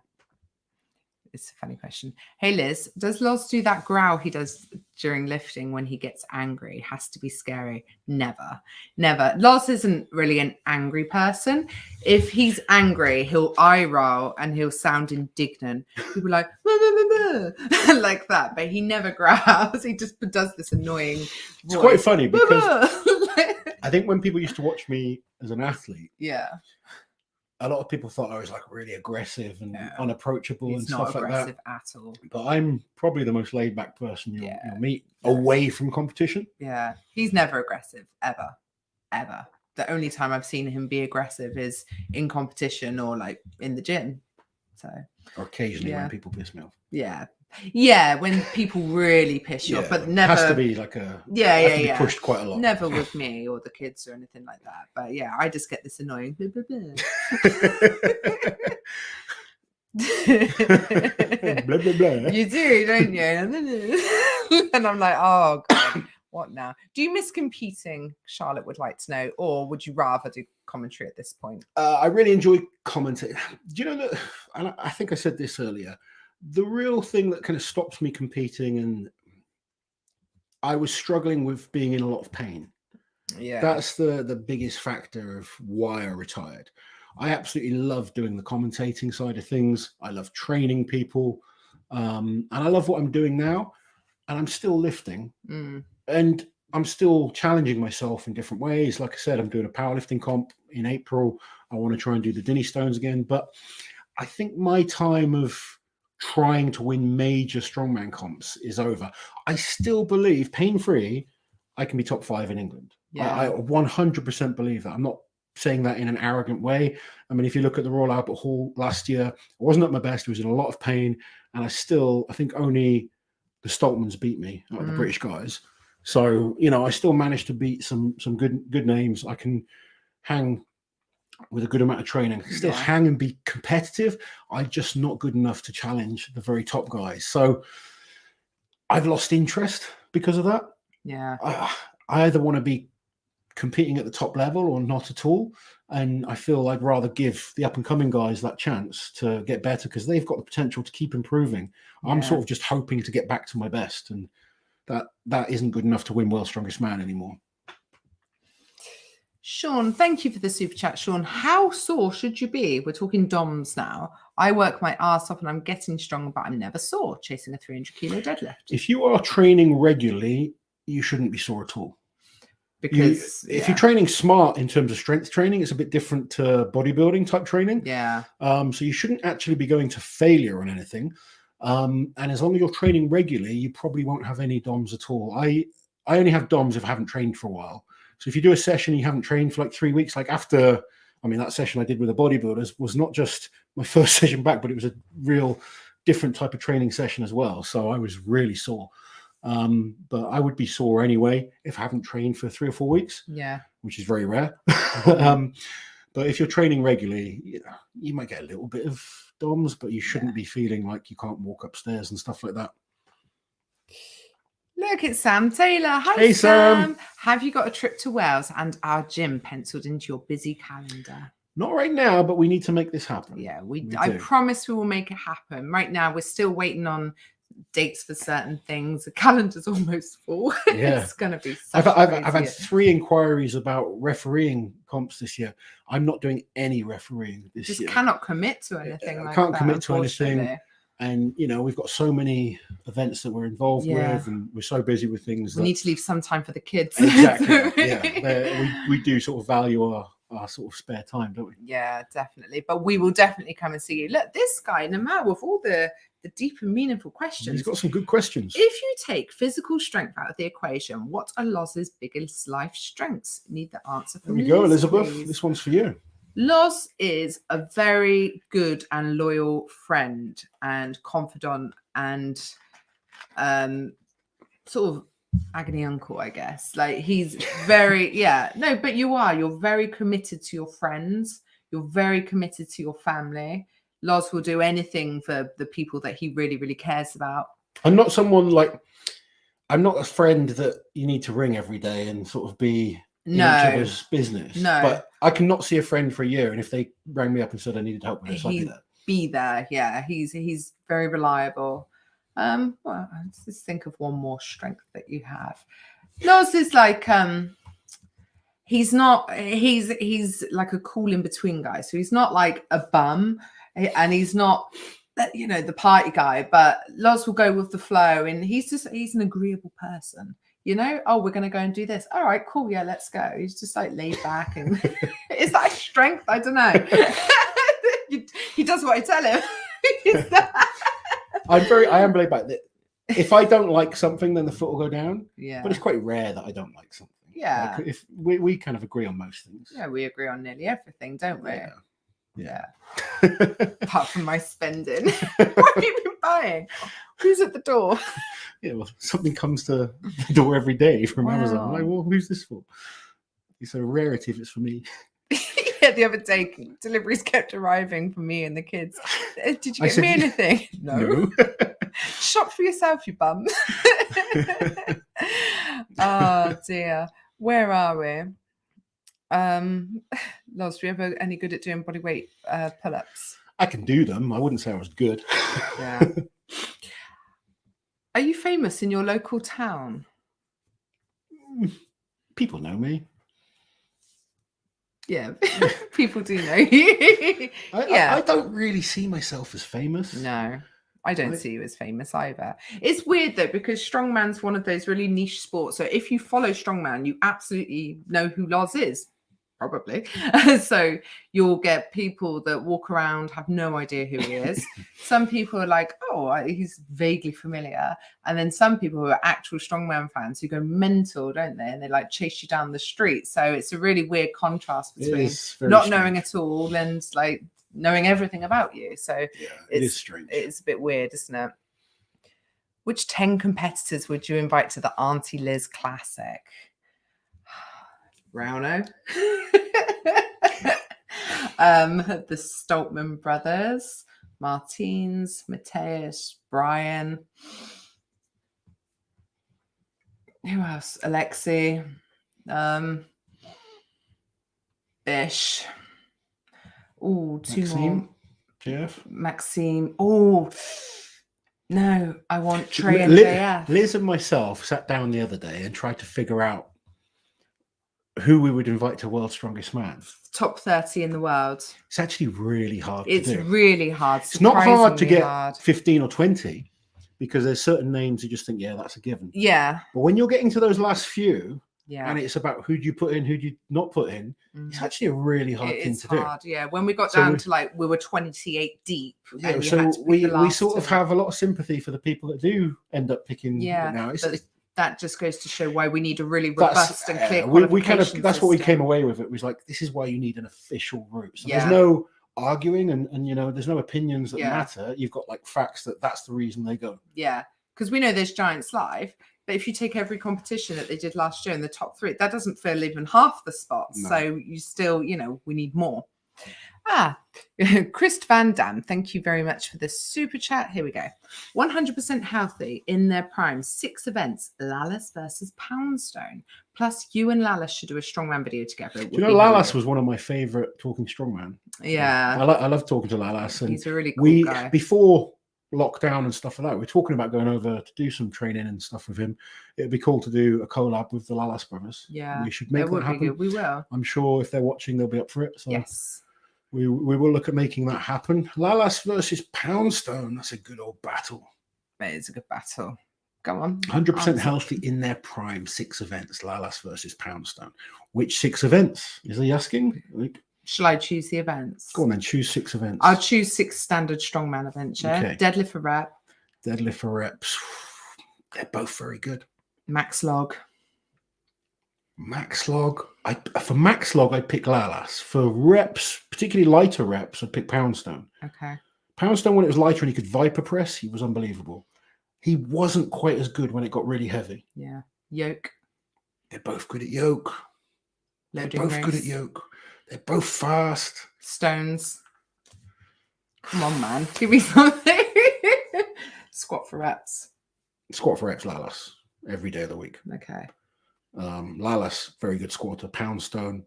It's a funny question. Hey, Liz, does Loz do that growl he does during lifting when he gets angry? It has to be scary. Never. Loz isn't really an angry person. If he's angry, he'll eye roll and he'll sound indignant. He'll be like, bah, bah, bah, bah, like that. But he never growls. He just does this annoying voice. It's quite funny because Bah, bah. I think when people used to watch me as an athlete, Yeah. a lot of people thought I was like really aggressive and unapproachable and He's not stuff like aggressive that. at all. But I'm probably the most laid back person you'll meet away from competition. Yeah. He's never aggressive, ever. The only time I've seen him be aggressive is in competition or like in the gym. So, or occasionally when people piss me off. Yeah, when people really piss you off, but never. It has to be like a be pushed quite a lot. Never with me or the kids or anything like that. But yeah, I just get this annoying. Blah, blah, blah. Blah, blah, blah. You do, don't you? And I'm like, oh God, what now? Do you miss competing? Charlotte would like to know, or would you rather do commentary at this point? I really enjoy commentating. Do you know that? And I think I said this earlier. The real thing that kind of stops me competing, and I was struggling with being in a lot of pain. Yeah, that's the biggest factor of why I retired. I absolutely love doing the commentating side of things. I love training people, and I love what I'm doing now. And I'm still lifting, and I'm still challenging myself in different ways. Like I said, I'm doing a powerlifting comp in April. I want to try and do the Dinny Stones again, but I think my time of trying to win major strongman comps is over. I still believe, pain-free, I can be top 5 in England. Yeah. I 100% believe that. I'm not saying that in an arrogant way. I mean, if you look at the Royal Albert Hall last year, I wasn't at my best. I was in a lot of pain, and I think only the Stoltmans beat me, the British guys. So, you know, I still managed to beat some good names. I can hang with a good amount of training, still hang and be competitive. I'm just not good enough to challenge the very top guys. So I've lost interest because of that. Yeah. I either want to be competing at the top level or not at all. And I feel I'd rather give the up and coming guys that chance to get better because they've got the potential to keep improving. Yeah. I'm sort of just hoping to get back to my best, and that isn't good enough to win World's Strongest Man anymore. Sean, thank you for the super chat. Sean, how sore should you be? We're talking DOMs now. I work my ass off and I'm getting strong, but I'm never sore chasing a 300 kilo deadlift. If you are training regularly, you shouldn't be sore at all. Because if you're training smart in terms of strength training, it's a bit different to bodybuilding type training. Yeah. So you shouldn't actually be going to failure on anything. And as long as you're training regularly, you probably won't have any DOMs at all. I only have DOMs if I haven't trained for a while. So if you do a session and you haven't trained for like 3 weeks, like after, I mean, that session I did with the bodybuilders was not just my first session back, but it was a real different type of training session as well. So I was really sore. But I would be sore anyway if I haven't trained for 3 or 4 weeks. Yeah. Which is very rare. But if you're training regularly, you might get a little bit of DOMs, but you shouldn't be feeling like you can't walk upstairs and stuff like that. Look, it's Sam Taylor. Hi, hey, Sam. Have you got a trip to Wales and our gym penciled into your busy calendar? Not right now, but we need to make this happen. Yeah, I promise we will make it happen. Right now, we're still waiting on dates for certain things. The calendar's almost full. Yeah. It's going to be I've had 3 inquiries about refereeing comps this year. I'm not doing any refereeing this year. Just cannot commit to anything I can't commit to anything. And, you know, we've got so many events that we're involved with, and we're so busy with things. We need to leave some time for the kids. Exactly. We do sort of value our sort of spare time, don't we? Yeah, definitely. But we will definitely come and see you. Look, this guy, Namal, with all the deep and meaningful questions. He's got some good questions. If you take physical strength out of the equation, what are Loz's biggest life strengths? Need the answer from There we go, Liz, Elizabeth. please. This one's for you. Loz is a very good and loyal friend and confidant and sort of agony uncle, I guess. Like he's very, but you're very committed to your friends. You're very committed to your family. Loz will do anything for the people that he really, really cares about. I'm not someone like, I'm not a friend that you need to ring every day and sort of be in each other's business. No. But I cannot see a friend for a year. And if they rang me up and said I needed help with this, I'd be there. Be there. Yeah. He's very reliable. Well, let's just think of one more strength that you have. Loz is like, he's like a cool in between guy. So he's not like a bum and he's not, the party guy, but Loz will go with the flow and he's an agreeable person, oh, we're going to go and do this. All right, cool. Yeah, let's go. He's just like laid back and is that a strength? I don't know. He does what I tell him. I am laid back. If I don't like something, then the foot will go down. Yeah. But it's quite rare that I don't like something. Yeah. Like if we kind of agree on most things. Yeah, we agree on nearly everything, don't we? Yeah. Apart from my spending. What have you been buying? Who's at the door? Yeah, well, something comes to the door every day from Amazon. I'm like, well, who's this for? It's a rarity if it's for me. Yeah, the other day, deliveries kept arriving for me and the kids. Did you get me anything? No. Shop for yourself, you bum. Oh, dear. Where are we? Loz, were you ever any good at doing body weight pull-ups? I can do them. I wouldn't say I was good. Yeah. Are you famous in your local town? People know me. Yeah, people do know you. I don't really see myself as famous. No, I don't see you as famous either. It's weird though, because strongman's one of those really niche sports. So if you follow strongman, you absolutely know who Loz is. Probably. So you'll get people that walk around, have no idea who he is. Some people are like, oh, he's vaguely familiar. And then some people who are actual strongman fans who go mental, don't they? And they like chase you down the street. So it's a really weird contrast between not knowing at all and like knowing everything about you. So it is strange. It's a bit weird, isn't it? Which 10 competitors would you invite to the Auntie Liz Classic? Browno. The Stoltman brothers, Martins, Mateus, Brian. Who else? Alexei, Bish. Oh, two more. Jeff. Maxime. Oh, no, I want Trey and JF. Liz and myself sat down the other day and tried to figure out who we would invite to World's Strongest Man. Top 30 in the world. It's actually really hard to do. It's really hard. It's not hard to get 15 or 20 because there's certain names you just think, yeah, that's a given. Yeah. But when you're getting to those last few, and it's about who do you put in, who do you not put in, it's actually a really hard thing to do. Yeah. When we got down to like, we were 28 deep. Yeah, so we sort of have a lot of sympathy for the people that do end up picking. Yeah. Now. That just goes to show why we need a really robust and clear we kind of that's what we came away with. It was like, this is why you need an official route. So there's no arguing and there's no opinions that matter. You've got like facts that's the reason they go. Yeah, because we know there's Giants Live, but if you take every competition that they did last year in the top 3, that doesn't fill even half the spots. No. So you still, we need more. Chris Van Dam, thank you very much for this super chat. Here we go. 100% healthy in their prime. 6 events. Lalas versus Poundstone. Plus, you and Lalas should do a strongman video together. Do you know Lalas was one of my favorite talking strongman? Yeah. I love talking to Lalas. And he's a really cool guy. Before lockdown and stuff like that, we're talking about going over to do some training and stuff with him. It'd be cool to do a collab with the Lalas brothers. Yeah. We should make that happen. We will. I'm sure if they're watching, they'll be up for it. So. Yes. We will look at making that happen. Lalas versus Poundstone. That's a good old battle. It is a good battle. Go on. 100% healthy in their prime. 6 events. Lalas versus Poundstone. Which 6 events? Is he asking? Shall I choose the events? Go on then. Choose 6 events. I'll choose 6 standard strongman events. Okay. Deadlift for rep. Deadlift for reps. They're both very good. Max log. Max log. For max log, I'd pick Lalas. For reps, particularly lighter reps, I'd pick Poundstone. Okay. Poundstone, when it was lighter and he could Viper press, he was unbelievable. He wasn't quite as good when it got really heavy. Yeah. Yoke. They're both good at yoke. Loading They're both race. good at yoke. They're both fast. Stones. Come on, man. Give me something. Squat for reps. Squat for reps, Lalas, every day of the week. Okay. Lalas, very good squatter. Poundstone,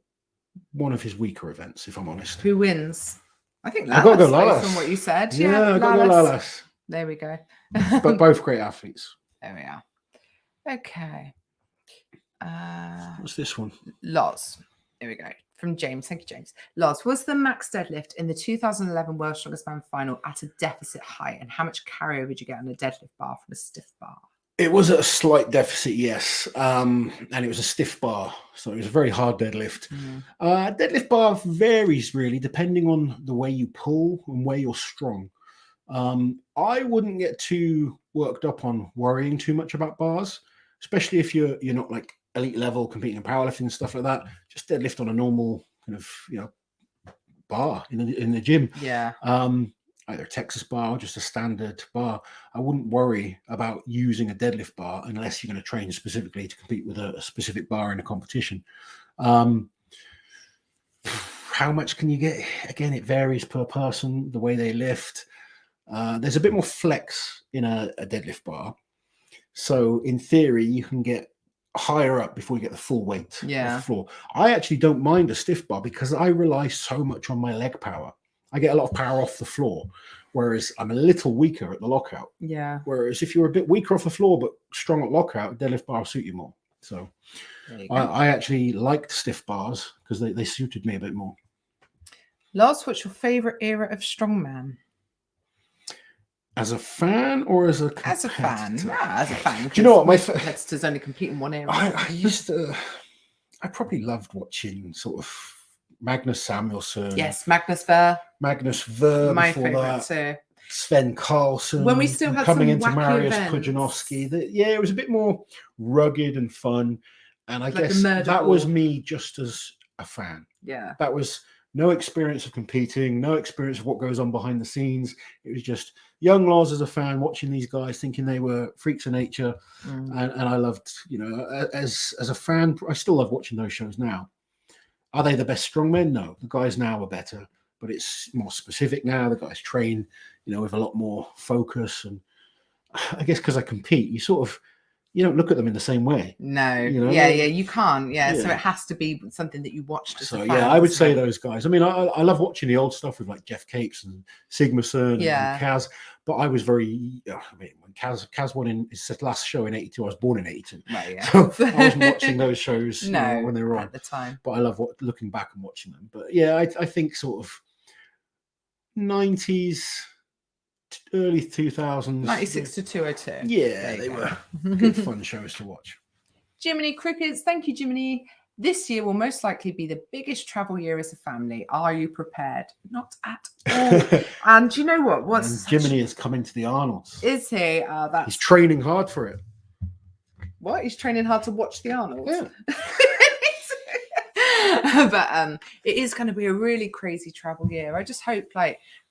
one of his weaker events, if I'm honest. Who wins? I think Lalas. I've got to go Lalas. From what you said. Yeah, I've got to go Lalas. There we go. But both great athletes. There we are. Okay. What's this one? Loz. Here we go. From James. Thank you, James. Loz, was the max deadlift in the 2011 World Strongest Man final at a deficit height? And how much carryover did you get on a deadlift bar from a stiff bar? It was at a slight deficit, yes. And it was a stiff bar. So it was a very hard deadlift. Deadlift bar varies really, depending on the way you pull and where you're strong. I wouldn't get too worked up on worrying too much about bars, especially if you're not like elite level competing in powerlifting and stuff like that. Just deadlift on a normal kind of bar in the gym. Yeah. Either a Texas bar or just a standard bar. I wouldn't worry about using a deadlift bar unless you're going to train specifically to compete with a specific bar in a competition. How much can you get? Again, it varies per person, the way they lift. There's a bit more flex in a deadlift bar. So in theory, you can get higher up before you get the full weight off the floor. I actually don't mind a stiff bar because I rely so much on my leg power. I get a lot of power off the floor, whereas I'm a little weaker at the lockout. Yeah. Whereas if you're a bit weaker off the floor but strong at lockout, deadlift bar will suit you more. So I actually liked stiff bars because they suited me a bit more. Loz, what's your favorite era of strongman? As a fan or as a competitor? As a fan. Yeah, as a fan. Do you know what? My competitors only compete in one area. I probably loved watching sort of Magnus Samuelsson. Yes, Magnus Ver. My favourite too. Sven Karlsson. When we still had coming some into wacky Mariusz events. Pudzianowski. It was a bit more rugged and fun. And I Like guess the that was me just as a fan. Yeah. That was no experience of competing, no experience of what goes on behind the scenes. It was just young Loz as a fan watching these guys thinking they were freaks of nature. And I loved, as a fan, I still love watching those shows now. Are they the best strongmen? No, the guys now are better, but it's more specific now. The guys train, with a lot more focus. And I guess because I compete, you don't look at them in the same way. No. You can't. Yeah. So it has to be something that you watched as a fan. I would say those guys. I mean, I love watching the old stuff with like Jeff Capes and Sigmarsson and Kaz, but I was very, when Kaz won in his last show in 82, I was born in 82. Right, yeah. So I wasn't watching those shows when they were on at the time. But I love looking back and watching them. But yeah, I think sort of 90s, early 2000s. 96 to 202. Yeah, they were good fun shows to watch. Jiminy Crickets, thank you, Jiminy. This year will most likely be the biggest travel year as a family. Are you prepared? Not at all. And you know what? Jiminy is coming to the Arnolds. Is he? He's training hard for it. What? He's training hard to watch the Arnolds? Yeah. But it is going to be a really crazy travel year. I just hope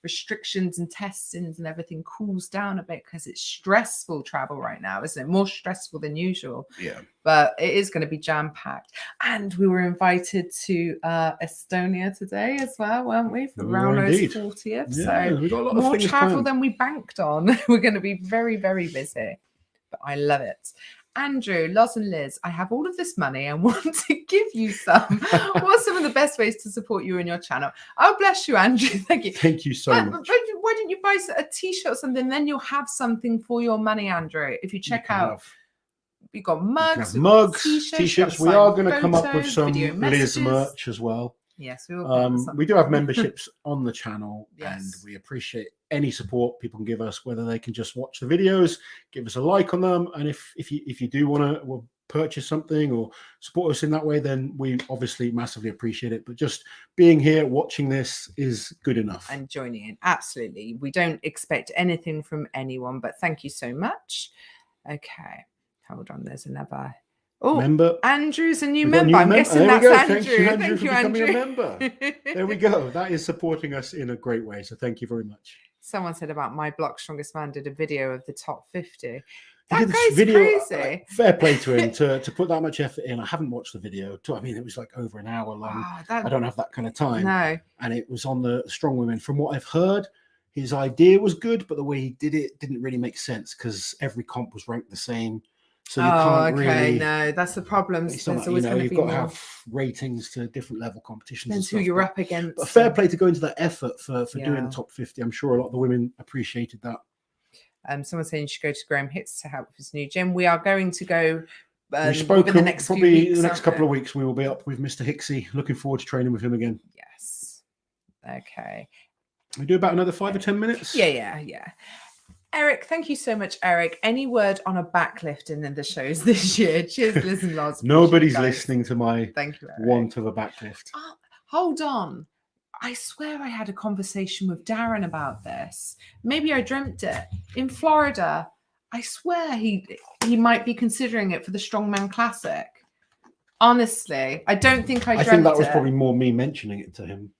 restrictions and testings and everything cools down a bit because it's stressful travel right now, isn't it? More stressful than usual. Yeah. But it is going to be jam-packed. And we were invited to Estonia today as well, weren't we? For Rauno's 40th. Yeah, so we got a lot more of things travel planned than we banked on. We're going to be very, very busy. But I love it. Andrew, Loz and Liz, I have all of this money and want to give you some. What are some of the best ways to support you and your channel? Oh, bless you, Andrew. Thank you. Thank you so much. But why don't you buy a t-shirt or something? Then you'll have something for your money, Andrew. If you check out, we've got mugs, t-shirts. We are going to come up with some Liz merch as well. Yes, we do have memberships on the channel, yes. And we appreciate any support people can give us, whether they can just watch the videos, give us a like on them, and if you do want to purchase something or support us in that way, then we obviously massively appreciate it. But just being here, watching this is good enough. And joining in, absolutely. We don't expect anything from anyone, but thank you so much. Okay, hold on. There's another. Oh, member. Andrew's a new member. I'm guessing that's Andrew. Thank you, Andrew. For becoming a member. There we go. That is supporting us in a great way. So thank you very much. Someone said about my block strongest man did a video of the top 50. He That did this guy's video, crazy. fair play to him to put that much effort in. I haven't watched the video. I mean, it was like over an hour long. Oh, I don't have that kind of time. No. And it was on the strong women. From what I've heard, his idea was good, but the way he did it didn't really make sense because every comp was ranked the same. So you can't really. No, that's the problem. It's not, you've got to have ratings to different level competitions. Depends who you're up against. But fair play to go into that effort for doing the top 50. I'm sure a lot of the women appreciated that. Someone saying you should go to Graham Hicks to help with his new gym. We are going to go. We spoke within the next few probably weeks, the next couple of weeks. We will be up with Mr. Hicksy. Looking forward to training with him again. Yes. Okay. We do about another 5 or 10 minutes. Yeah. Eric, thank you so much, Eric. Any word on a backlifting in the shows this year? Cheers, Liz and Loz. Nobody's listening to my thank you, Eric. Want of a backlift. Oh, hold on. I swear I had a conversation with Darren about this. Maybe I dreamt it. In Florida, I swear he might be considering it for the Strongman Classic. Honestly, I don't think I dreamt it. I think that was probably more me mentioning it to him.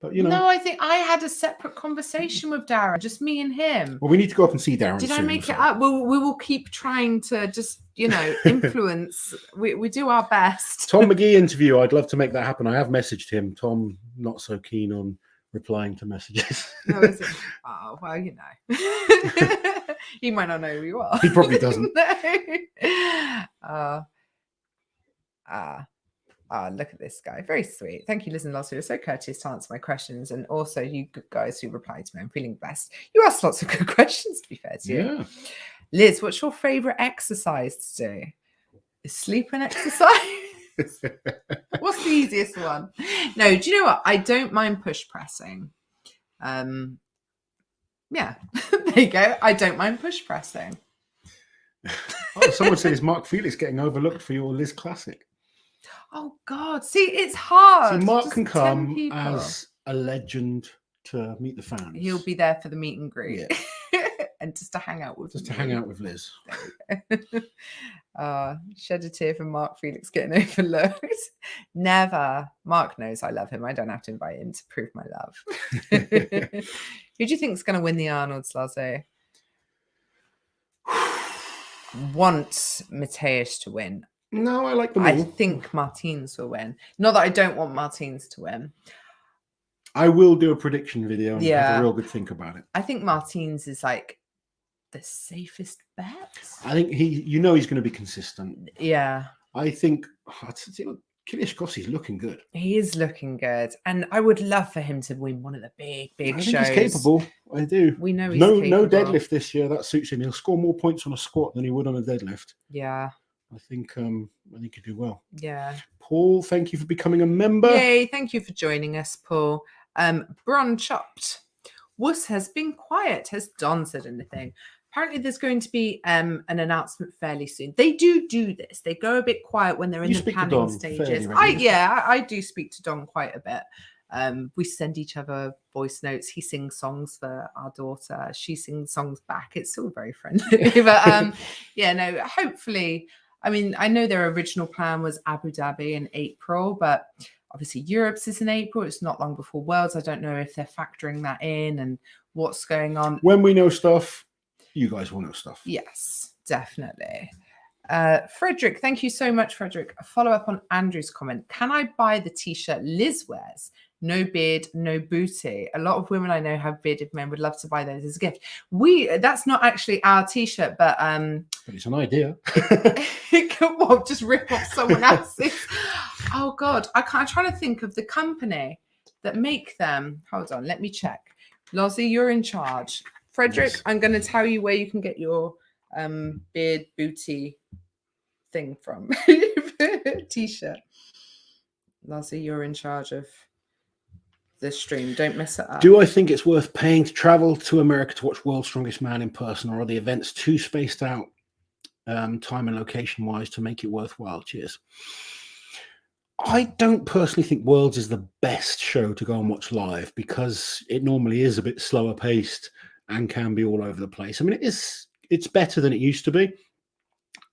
But, you know. No, I think I had a separate conversation with Darren, just me and him. Well, we need to go up and see Darren. Did soon, I make it up? Well, we will keep trying to just, influence. we do our best. Tom McGee interview. I'd love to make that happen. I have messaged him. Tom, not so keen on replying to messages. No, is it? Oh, well, he might not know who you are. He probably doesn't. Look at this guy. Very sweet. Thank you, Liz and Loz, who are so courteous to answer my questions. And also you good guys who replied to me. I'm feeling blessed. You asked lots of good questions, to be fair to you. Yeah. Liz, what's your favourite exercise to do? Is sleep an exercise? What's the easiest one? No, do you know what? I don't mind push pressing. Yeah, there you go. I don't mind push pressing. Someone said, is Mark Felix getting overlooked for your Liz Classic? Oh God! See, it's hard. So Mark can come as a legend to meet the fans. He'll be there for the meet and greet, yeah. and just to hang out with. Just to hang out with Liz. Shed a tear from Mark Felix getting overlooked. Never. Mark knows I love him. I don't have to invite him to prove my love. Who do you think is going to win the Arnold's, Lazo? Want Mateus to win. No, I like them all. I think Martins will win. Not that I don't want Martins to win. I will do a prediction video and have a real good think about it. I think Martins is like the safest bet. I think he's going to be consistent. Yeah. I think Kilish Gossi's looking good. He is looking good. And I would love for him to win one of the big shows. I think he's capable. I do. We know he's capable. No deadlift this year. That suits him. He'll score more points on a squat than he would on a deadlift. Yeah. I think he'll do well. Yeah. Paul, thank you for becoming a member. Yay, thank you for joining us, Paul. Bron Chopped. Wuss has been quiet. Has Don said anything? Apparently there's going to be an announcement fairly soon. They do this. They go a bit quiet when they're in the planning stages. I do speak to Don quite a bit. We send each other voice notes. He sings songs for our daughter. She sings songs back. It's all very friendly. But hopefully, I mean, I know their original plan was Abu Dhabi in April, but obviously Europe's is in April. It's not long before Worlds. I don't know if they're factoring that in and what's going on. When we know stuff, you guys will know stuff. Yes, definitely. Frederick, thank you so much, Frederick. A follow up on Andrew's comment. Can I buy the t-shirt Liz wears? No beard, no booty. A lot of women I know have bearded men, would love to buy those as a gift. That's not actually our t-shirt, but it's an idea. It could just rip off someone else's. Oh God, I'm trying to think of the company that make them. Hold on, let me check. Lozzie, you're in charge. Frederick, yes. I'm going to tell you where you can get your beard booty thing from. T-shirt. Lozzie, you're in charge of this stream. Don't mess it up. Do I think it's worth paying to travel to America to watch World's Strongest Man in person, or are the events too spaced out time and location wise to make it worthwhile? Cheers. I don't personally think Worlds is the best show to go and watch live because it normally is a bit slower paced and can be all over the place. I mean, it's better than it used to be.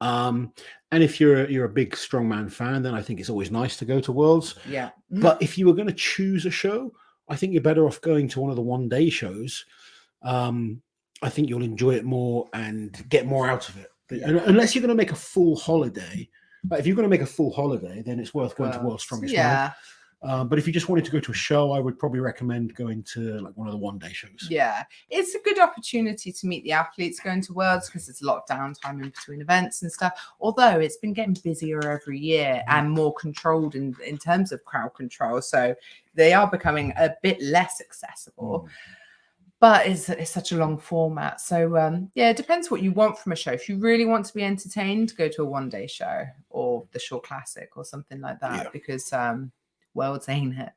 And if you're a big strongman fan, then I think it's always nice to go to Worlds. Yeah. But if you were going to choose a show, I think you're better off going to one of the one-day shows. I think you'll enjoy it more and get more out of it. Unless you're going to make a full holiday. But if you're going to make a full holiday, then it's worth going to World's Strongest Man. But if you just wanted to go to a show, I would probably recommend going to like one of the one-day shows. Yeah, it's a good opportunity to meet the athletes going to Worlds because there's a lot of downtime in between events and stuff. Although it's been getting busier every year and more controlled in terms of crowd control. So they are becoming a bit less accessible. But it's such a long format. So, yeah, it depends what you want from a show. If you really want to be entertained, go to a one-day show or the Shore Classic or something like that because Worlds ain't it,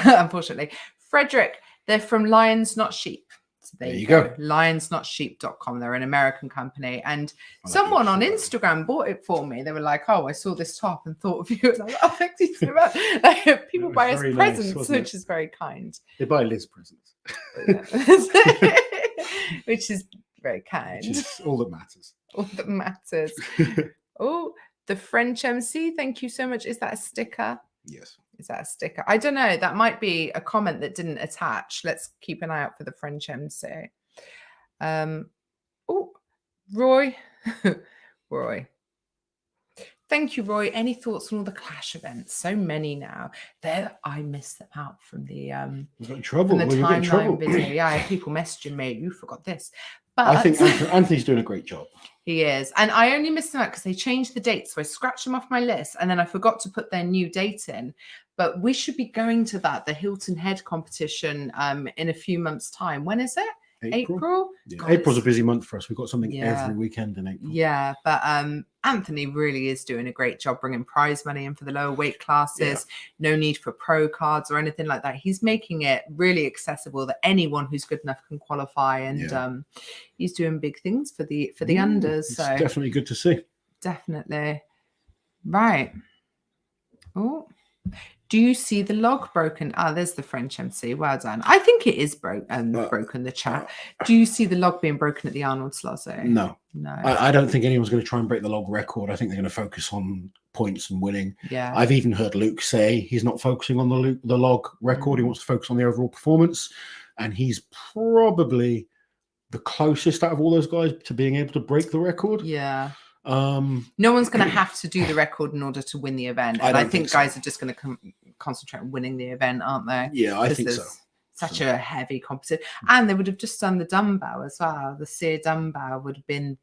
unfortunately. Frederick, they're from Lions Not Sheep. So there you go. Lionsnotsheep.com. They're an American company. And someone on Instagram bought it for me. They were like, oh, I saw this top and thought of you. And I was like, oh, thank you so much. Like, people buy us presents, which is very kind. They buy Liz presents. Which is very kind. Which is all that matters. All that matters. Oh, the French MC. Thank you so much. Is that a sticker? Yes. Is that a sticker? I don't know. That might be a comment that didn't attach. Let's keep an eye out for the French MC. Oh, Roy. Roy. Thank you, Roy. Any thoughts on all the Clash events? So many now. I missed them out from the got in trouble. from the timeline video. Yeah, I had people messaging me. You forgot this. But I think Anthony's doing a great job. He is. And I only missed them out because they changed the dates. So I scratched them off my list and then I forgot to put their new date in. But we should be going to that, the Hilton Head competition in a few months' time. When is it? April? Yeah. God, April's a busy month for us. We've got something every weekend in April. Yeah, but Anthony really is doing a great job bringing prize money in for the lower weight classes. Yeah. No need for pro cards or anything like that. He's making it really accessible that anyone who's good enough can qualify, and he's doing big things for the unders. It's so definitely good to see. Definitely. Right. Oh. Do you see the log broken? There's the French MC. Well done. I think it is broken, the chat. Do you see the log being broken at the Arnold Slazo? No. I don't think anyone's going to try and break the log record. I think they're going to focus on points and winning. Yeah. I've even heard Luke say he's not focusing on the log record. He wants to focus on the overall performance. And he's probably the closest out of all those guys to being able to break the record. Yeah. No one's going to have to do the record in order to win the event. And I think guys are just going to concentrate on winning the event, aren't they? Yeah, I think so. Such a heavy competition. And they would have just done the dumbbell as well. The sear dumbbell would have been,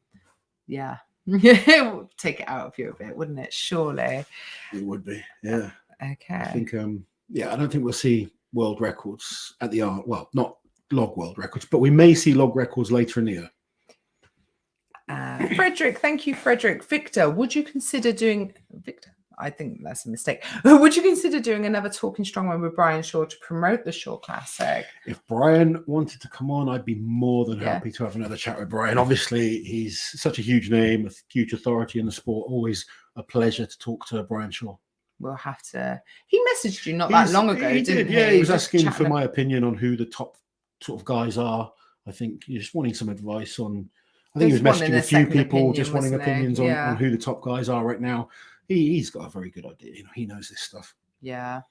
it would take it out of you a bit, wouldn't it? Surely. It would be, yeah. Okay. I think, I don't think we'll see world records at the art. Well, not log world records, but we may see log records later in the year. Frederick, thank you, Frederick. Victor, would you consider doing I think that's a mistake. Would you consider doing another Talking Strongman with Brian Shaw to promote the Shore Classic? If Brian wanted to come on, I'd be more than happy to have another chat with Brian. Obviously, he's such a huge name, a huge authority in the sport. Always a pleasure to talk to Brian Shaw. We'll have to. He messaged you not that long ago, didn't he? Yeah, he was asking for my opinion on who the top sort of guys are. I think you're just wanting some advice on. I think he was messaging a few people, just wanting opinions on who the top guys are right now. He's got a very good idea. He knows this stuff. Yeah.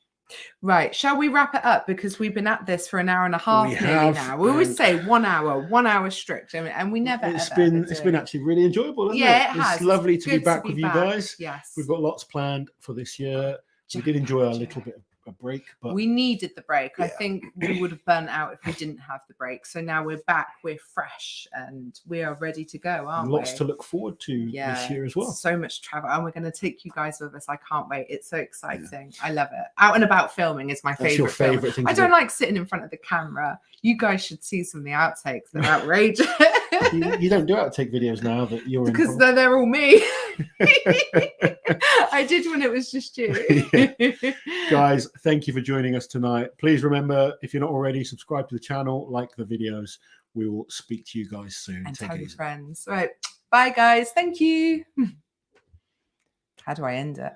Right. Shall we wrap it up? Because we've been at this for an hour and a half nearly now. We always say 1 hour strict. And we never It's been actually really enjoyable, hasn't it? It has. It's lovely to be back with you guys. Yes. We've got lots planned for this year. We did enjoy our little bit of a break, but we needed the break. I think we would have burnt out if we didn't have the break. So now we're back, we're fresh, and we are ready to go, aren't we? Lots to look forward to this year as well. So much travel, and we're going to take you guys with us. I can't wait. It's so exciting. I love it. Out and about filming is my favorite thing. I don't like sitting in front of the camera. You guys should see some of the outtakes. They're outrageous. You don't do outtake videos now that you're because they're all me. I did when it was just you. Guys, thank you for joining us tonight. Please remember, if you're not already, subscribe to the channel, like the videos. We will speak to you guys soon. And tell your friends. Right. Bye, guys. Thank you. How do I end it?